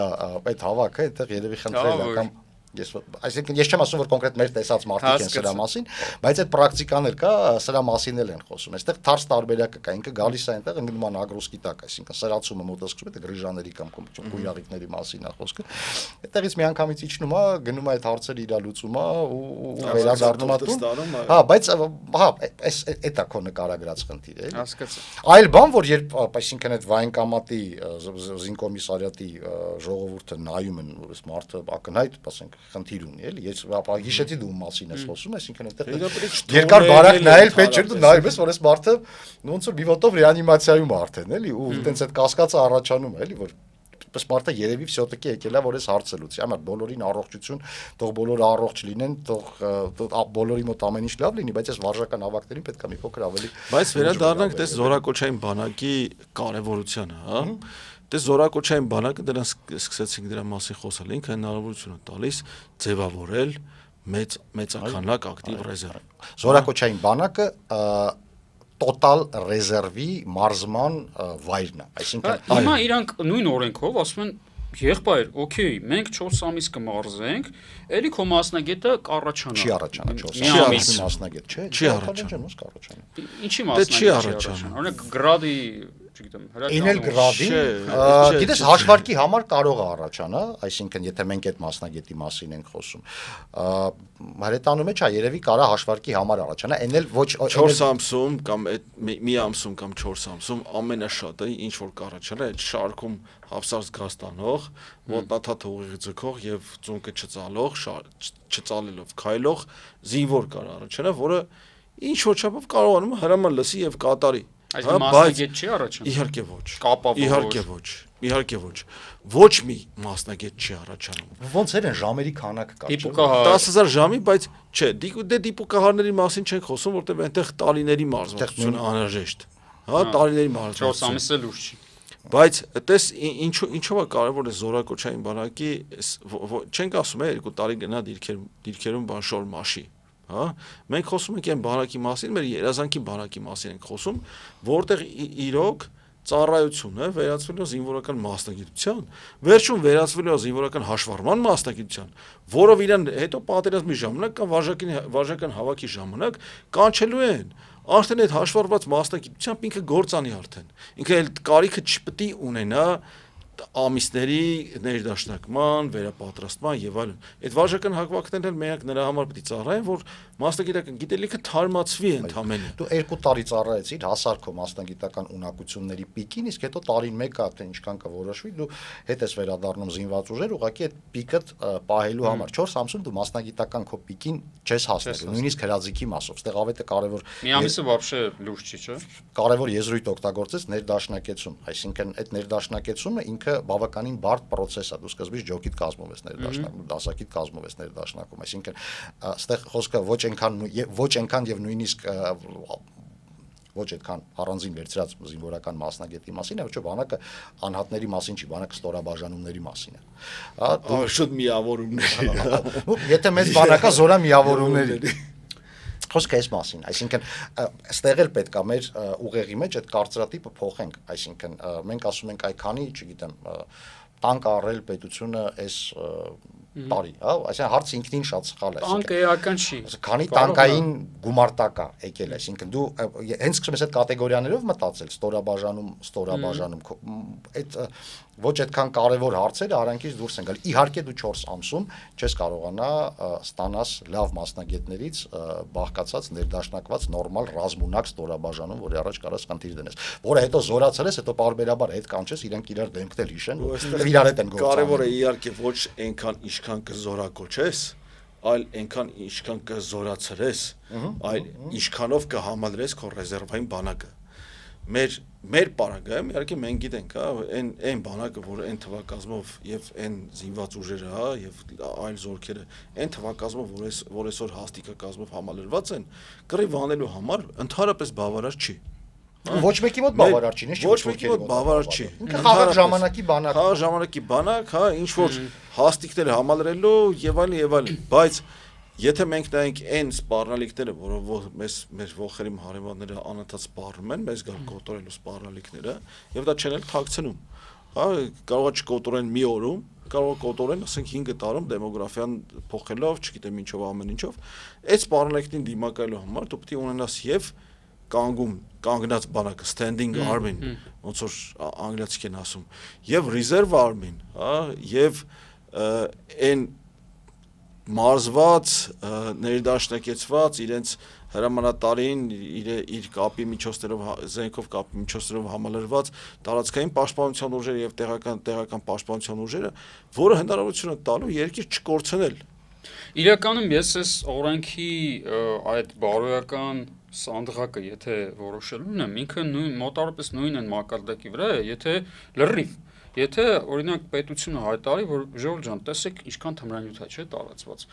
այդ հավաքը, այդտեղ երևի խնդրել է կամ Այսինքն ես չեմ ասում որ կոնկրետ մեր տեսած մարդիկ են սրա մասին, բայց այդ պրակտիկաներ կա, սրա մասին են խոսում։ Այստեղ թարս տարբերակը կա, ինքը գալիս է այնտեղ ընկնում է ագրոսկի տակ, այսինքն սրացումը մոտեցնում է դա գրիժաների կամ կույրաղիկների մասին է խոսքը։ Այդտեղից միանգամից իջնում է, գնում է այդ հարցերը իր լուծում է ու վերադառնում է տուն։ Հա, բայց այդ է քո նկարագրած խնդիրը, էլի։ Հասկացա։ Այլ բան, որ երբ այսինքն այդ վայնկամատի զինկոմիսարիատի ժողովուրդը նայում են, որ այս մարդը ակնհայտ, ասենք խնդիր ունի, էլի, ես հիշեցի դու մասին ես խոսում, այսինքն այնտեղ երկար բարակ նայել պետք չէ, դու նայում ես, որ այս մարդը ոնց որ մի ոտով ռեանիմացիայում արդեն, էլի, ու այտենց այդ կասկածը առաջանում է, էլի, որ պես մարդը երևի всё-таки եկել է, որ այս հարցը լուծի, ամա բոլորին առողջություն, թող բոլորը առողջ լինեն, թող բոլորի մոտ ամեն ինչ լավ լինի, բայց այս վարժական հավաքներին պետք է մի փոքր ավելի Բայց վերադառնանք դες զորակոչային բանակի կարևորությանը, հա։ Դες զորակոչային բանակը դրանց սկսեցինք դրա մասին խոսել, ինքը հնարավորություն է տալիս ձևավորել մեծականակ ակտիվ ռեզերվ։ Զորակոչային բանակը տոտալ ռեզերվի մարզման վայրն է, այսինքն Հիմա իրանք նույն օրենքով ասում են եղբայր, օքեյ, մենք 4 ամիս կմարզենք, էլի քո մասնագետը կառաջանա։ Չի առաջանա 4 ամիս մասնագետ, չէ։ Չի առաջանա։ Ինչի մասնագետ չի առաջանա։ Օրինակ գրադի, չգիտեմ, Ինել գրադի, գիտես հաշվարկի համար կարող է առաջանա, այսինքն եթե մենք այդ մասնագետի մասին ենք խոսում։ Հրետանումը չէ, երևի կարա հաշվարկի համար առաջանա, այնել ոչ 4 ամսում կամ մի ամսում կամ 4 ամսում ամենաշատը ինչ որ կառաջանա, այդ շարքում հավսարս գազ տանող, ոտնաթաթ ուղիղ ձգող եւ ծունկը չծալելով քայլող զինվոր կար առաջանա, որը ինչ որ չափով կարողանում է հրաման լսի եւ կատարի։ Այս մասնագետ չի առաջանում։ Իհարկե ոչ։ Կապավոր։ Իհարկե ոչ։ Ոչ մի մասնագետ չի առաջանում։ Ոնց են ժամերի քանակը կա։ Դիպուկահար 10000 ժամի, բայց չէ, դիպուկահարների մասին չենք խոսում, որտեղ այնտեղ տարիների մարզվածությունը անհրաժեշտ։ Հա, տարիների մարզվածություն։ 4 ամիսը լուրջ չի։ Բայց այտես ինչով է կարևոր է զորակոչային բանակի, չենք ասում է 2 տարի գնա դիրքերում բանշոր մաշի։ Հա, մենք խոսում ենք այն բանակի մասին, մեր երազանքի բանակի մասին ենք խոսում, որտեղ իրոք ծառայությունը վերածվելու զինվորական մասնագիտության, վերջում վերածվելու զինվորական հաշվառման մասնագիտության, որով իրան հետո պատերազմի ժամանակ կամ վարժական հավաքի ժամանակ կանչելու են։ Արդեն այդ հաշվառված մասնագիտությամբ ինքը գործանի արդեն։ Ինքը էլ կարիքը չպետք է ունենա ամիսների ներդաշնակման, վերապատրաստման եւ այլն։ Այդ վարժական հավաքներն էլ միակ նրա համար պետք է ծառայեն, որ մասնագիտական գիտելիքը թարմացվի ընդհանրապես։ Դու 2 տարի ծառայեցիր, հասար քո մասնագիտական ունակությունների պիկին, իսկ հետո տարին մեկը թե ինչքան կորոշվի, դու հետ ես վերադառնում զինված ուժեր, ուղղակի այդ պիկը պահելու համար 4 ամսում դու մասնագիտական քո պիկին չես հասնելու, նույնիսկ հրաձիքի մասով։ Ստեղ ավետը կարևոր Մի ամիսը вообще լուրջ չի, չէ՞։ Կարևոր եզրույթ օգտագործեց ներդաշնակեցում, այսինքն այդ ներդաշնակեցումը ինքը բավականին բարդ process է, դու սկզբից ջոկիտ կազմով ես ներդաշնակում, դասակիտ կազմով ես ներդաշնակում, այսինքն այստեղ խոսքը ոչ այնքան եւ նույնիսկ ոչ այդքան առանձին վերցրած զինվորական մասնագետի մասին է, ոչ բանակը անհատների մասին չի, բանակը ստորաբաժանումների մասին է։ Հա, շուտ միավորումների։ Եթե մեծ բանակա զորա միավորումների Խոսքը այս մասին, այսինքն ստեղ էլ պետք է մեր ուղեղի մեջ այդ կարծրատիպը փոխենք, այսինքն մենք ասում ենք այքանի, չգիտեմ, տանկ առել պետությունը այս տարի, հա, այսինքն հարցը ինքնին շատ սխալ է, Տանկը էական չի։ Քանի տանկային գումարտակ է եկել, այսինքն դու հենց սկսում ես այդ կատեգորիաներով մտածել, ստորաբաժանում, այդ ոչ այդքան կարևոր հարցերը արանքից դուրս են գալ։ Իհարկե դու 4 ամսում չես կարողանա ստանաս լավ մասնագետներից բաղկացած ներդաշնակված նորմալ ռազմունակ ստորաբաժանում, որի առաջ կարաս խնդիր դնես, որը հետո զորացել ես, հետո պարբերաբար հետ կանչես, իրենք իրար դեմքներ հիշեն, իրար հետ են գործում։ Կարևորը իհարկե ոչ այնքան ինչքան կզորակոչես, այլ այնքան ինչքան կզորացրես, այլ ինչքանով կհամալրես քո ռեզերվային բանակը։ մեր պարագայում իհարկե մենք գիտենք, հա, այն բանակը, որ այն թվակազմով եւ այն զինված ուժերը, հա, եւ այլ զորքերը, այն թվակազմով, որ այսօր հաստիկակազմով համալրված են, կռիվ անելու համար ընդհանրապես բավարար չի։ Ոչ մեկի մոտ բավարար չի, ոչ մեկի մոտ բավարար չի։ Խաղաղ ժամանակի բանակ։ Խաղաղ ժամանակի բանակ, հա, ինչ որ հաստիկները համալրելու եւ այլն, բայց եթե մենք նայենք այն սպառնալիքները, որով մեր ողերի հարևանները անընդհատ սպառնում են, մեզ գալ կոտորելու սպառնալիքները, եւ դա չեն էլ թաքցնում։ Հա, կարող է չկոտորեն մի օրում, կարող է կոտորեն, ասենք 5 տարում դեմոգրաֆիան փոխելով, չգիտեմ ինչով ամեն ինչով, այդ սպառնալիքին դիմակայելու համար դու պետք է ունենաս եւ կանգնած բանակը standing army-ն, ոնց որ անգլիացիք են ասում, եւ reserve army-ն, հա, եւ այն մարզված, ներդաշնակեցված իրենց հրամանատարին իր կապի միջոցներով զենքով կապի միջոցներով համալրված տարածքային պաշտպանության ուժերը եւ տեղական պաշտպանության ուժերը, որը հնարավորություն է տալու երկիր չկորցնել։ Իրականում ես այս օրենքի այդ բարոյական սանդղակը եթե որոշելուն եմ, ինքը մոտավորապես նույն են մակարդակի վրա է, եթե լրիվ Եթե օրինակ պետությունը հայտարարի, որ Ժորժ ջան, տեսեք, ինչքան թմրանյութ է, չէ, տարածված։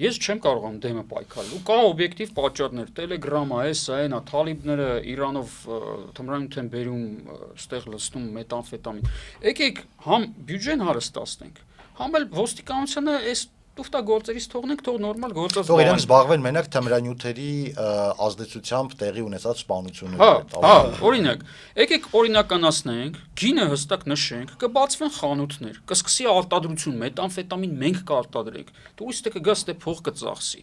Ես չեմ կարողանում դեմը պայքարել։ Ու կա օբյեկտիվ պատճառներ, Telegram-ը, այս, թալիբները Իրանով թմրանյութ են բերում, ստեղ լցնում մետամֆետամին։ Եկեք համ բյուջեն հարստացնենք, համ էլ ոստիկանությանը այս տուֆտագործերից թողնենք, թող նորմալ գործած Թող իրենք զբաղվեն մենակ թմրանյութերի ազդեցությամբ տեղի ունեցած սպանությունների հետ։ Հա, օրինակ, եկեք օրինականացնենք, գինը հստակ նշենք, կբացվեն խանութներ, կսկսի արտադրություն, մետամֆետամին մենք կարտադրենք։ Տուրիստը կգա ստե փող կծախսի։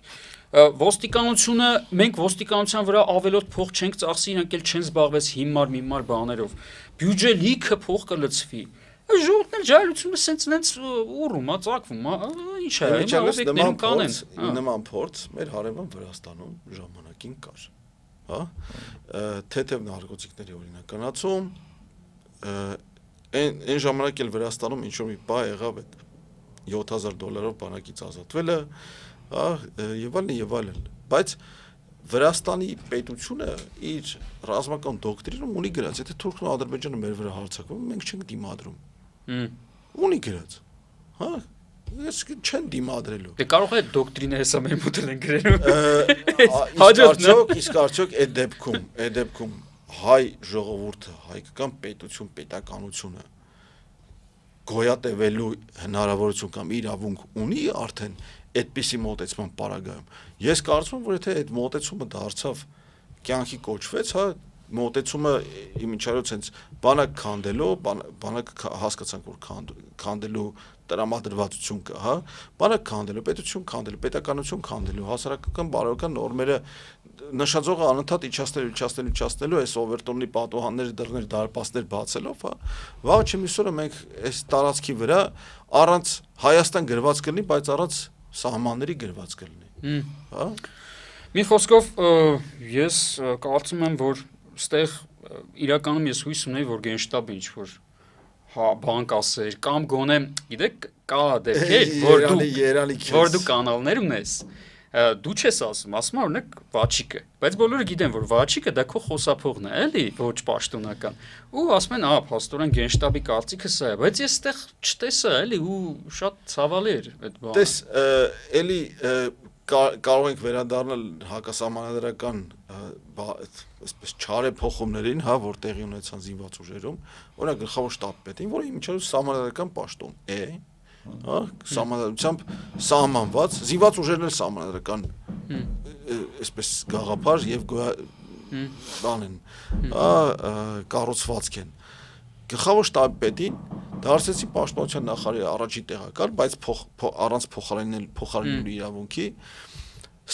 Ոստիկանությունը, մենք ոստիկանության վրա ավելորդ փող չենք ծախսի, իրանք էլ չեն զբաղվես հիմար բաներով։ Բյուջե լիքը փող կլցվի։ Ժողովուրդն ջահելությունը սենց ուռում, ծակվում, ինչ է, օբյեկտներում կանեն։ Նման փորձ մեր հարևան Վրաստանում ժամանակին կար, հա, թեթև նարկոտիկների օրինականացում, այն ժամանակ էլ Վրաստանում ինչ-որ մի բա եղավ այդ $7,000 բանակից ազատվելը, հա, եւ այլն, բայց Վրաստանի պետությունը իր ռազմական դոկտրինում ունի գրած, եթե Թուրքն ու Ադրբեջանը մեր վրա հարձակվում, մենք չենք դիմադրում։ Ունի գրած, հա, ես չեն դիմադրելու։ Դե կարող է դոկտրինը հեսա մեր մոտ են գրելու։ Իսկ արդյոք այդ դեպքում հայ ժողովուրդը, հայկական պետություն, պետականությունը գոյատևելու հնարավորություն կամ իրավունք ունի արդեն այդպիսի մոտեցման պարագայում։ Ես կարծում եմ, որ եթե այդ մոտեցումը դարձավ կյանքի կոչվեց, հա, մոտեցումը իմիջիայլոց հենց բանակ քանդելու, բանակը հասկացանք, որ քանդելու տրամադրվածություն կա, հա, բանակ քանդելու, պետություն քանդելու, պետականություն քանդելու, հասարակական բարոյական նորմերը նշաձողը անընդհատ իջացնելու, այս օվերտոնի պատուհաններ, դռներ, դարպասներ բացելով, հա, վաղ չմիսօրը մենք այս տարածքի վրա առանց Հայաստան գրված կլինի, բայց առանց սահմանների գրված կլինի, հա։ Մի խոսքով ես կարծում եմ, որ ստեղ իրականում ես հույս ունեի, որ գենշտաբը ինչ-որ բան կասեր, կամ գոնե, գիտեք, կա դեպքեր, որ դու կանալներ ունես, դու չես ասում օրինակ Վաչիկը, բայց բոլորը գիտեն, որ Վաչիկը դա քո խոսափողն է, էլի, ոչ պաշտոնական։ Ու ասում են, փաստորեն գենշտաբի կարծիքը սա է, բայց ես այդտեղ չտեսա, էլի, ու շատ ցավալի էր այդ բանը։ Տես, էլի կարող ենք վերադառնալ հակասահմանադրական այսպես չարե փոխումներին, հա, որ տեղի ունեցան զինված ուժերում, օրինակ գլխավոր շտաբպետին, որը իմիջիայլոց սահմանադրական պաշտոն է, հա, սահմանադրությամբ սահմանված, զինված ուժերն էլ սահմանադրական այսպես գաղափար եւ բան են, հա, կառուցվածք են։ Գլխավոր շտաբպետին դարձեցի պաշտպանության նախարարի առաջին տեղակալ, բայց առանց փոխարինելու իրավունքի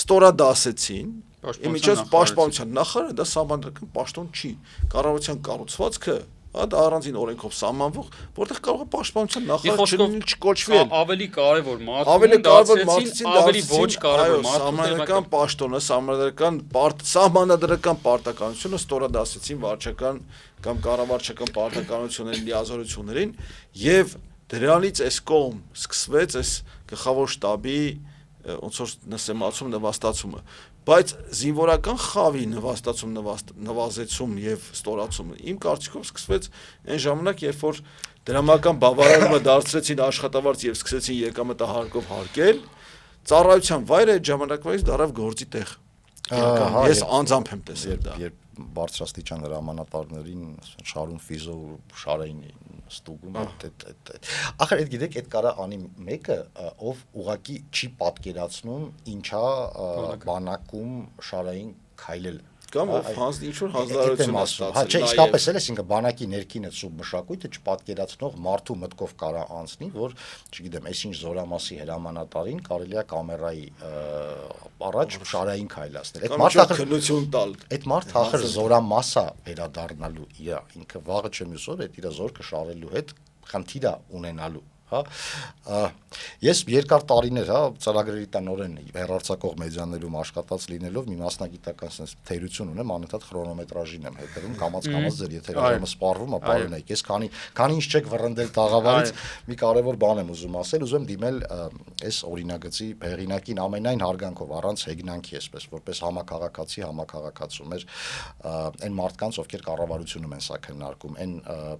ստորադասեցին, իմիջիայլոց պաշտպանության նախարարը դա սահմանադրական պաշտոն չի, կառավարության կառուցվածքը, հա, դա առանձին օրենքով սահմանվող, որտեղ կարող է պաշտպանության նախարարը չկոչվել։ Ավելի կարևոր մարդուն, ավելի ոչ կարևոր սահմանադրական պաշտոնը, սահմանադրական պարտականությունը ստորադասեցին վարչական կամ կառավարչական պարտականություններին, լիազորություններին եւ դրանից այս կողմ սկսվեց այս գլխավոր շտաբի ոնց որ նսեմացում նվաստացումը։ բայց զինվորական խավի նվազեցում եւ ստորացումը իմ կարծիքով սկսվեց այն ժամանակ, երբ որ դրամական բավարարումը դարձրեցին աշխատավարձ եւ սկսեցին եկամտահարկով հարկել, ծառայության վայրը այդ ժամանակվանից դարավ գործի տեղ։ Ես անձամբ եմ տեսել դա։ Երբ բարձրաստիճան հրամանատարներին Շարուն Ֆիզո ու Շարային ստուգում ախր այդ գիտեք այդ կարա անի մեկը ով ուղակի չի պատկերացնում ինչա բանակում Շարային քայլել կամ ով ինչ որ հանձնարարություն է ստացել։ Հա, չէ, իսկապես էլ այսինքն բանակի ներքին այդ սուբ մշակույթը չպատկերացնող մարդու մտքով կարա անցնի, որ, չգիտեմ, այսինչ զորամասի հրամանատարին կարելի է կամերայի առաջ Շարային քայլացնել։ Այդ մարդը քննություն տալ։ Այդ մարդը ախր զորամասա վերադառնալու իր ինքը վաղը չէ մյուս օր այդ իր զորքը շարելու հետ խնդիր է ունենալու։ Հա ես երկար տարիներ հա ծրագրերի տնօրեն հեռարձակող մեդիաներում աշխատած լինելով մի մասնագիտական sense թերություն ունեմ անընդհատ քրոնոմետրաժին եմ հետևում կամած ձեր եթերը սպառվում է բարոնեք ես քանի ինչ չեք վռնդել տաղավարից մի կարևոր բան եմ ուզում ասել ուզում դիմել այս օրինագծի հեղինակին ամենայն հարգանքով առանց հեգնանքի այսպես որպես համակարգացի համակարգացու մեր այն մարդկանց ովքեր կառավարությունում են սա քննարկում այն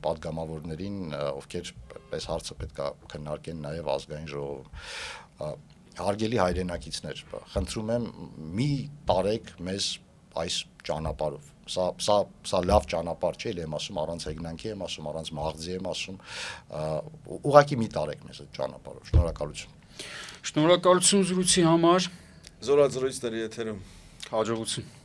падգամավորներին ովքեր այս հարցը պետք է քննարկեն նաև ազգային ժողովում հարգելի հայրենակիցներ խնդրում եմ մի տարեք մեզ այս ճանապարհով սա լավ ճանապարհ չէ եմ ասում առանց հեգնանքի եմ ասում առանց մաղձի եմ ասում ուղղակի մի տարեք մեզ այդ ճանապարհով շնորհակալություն զրույցի համար զորաձրույցների եթերում հաջողություն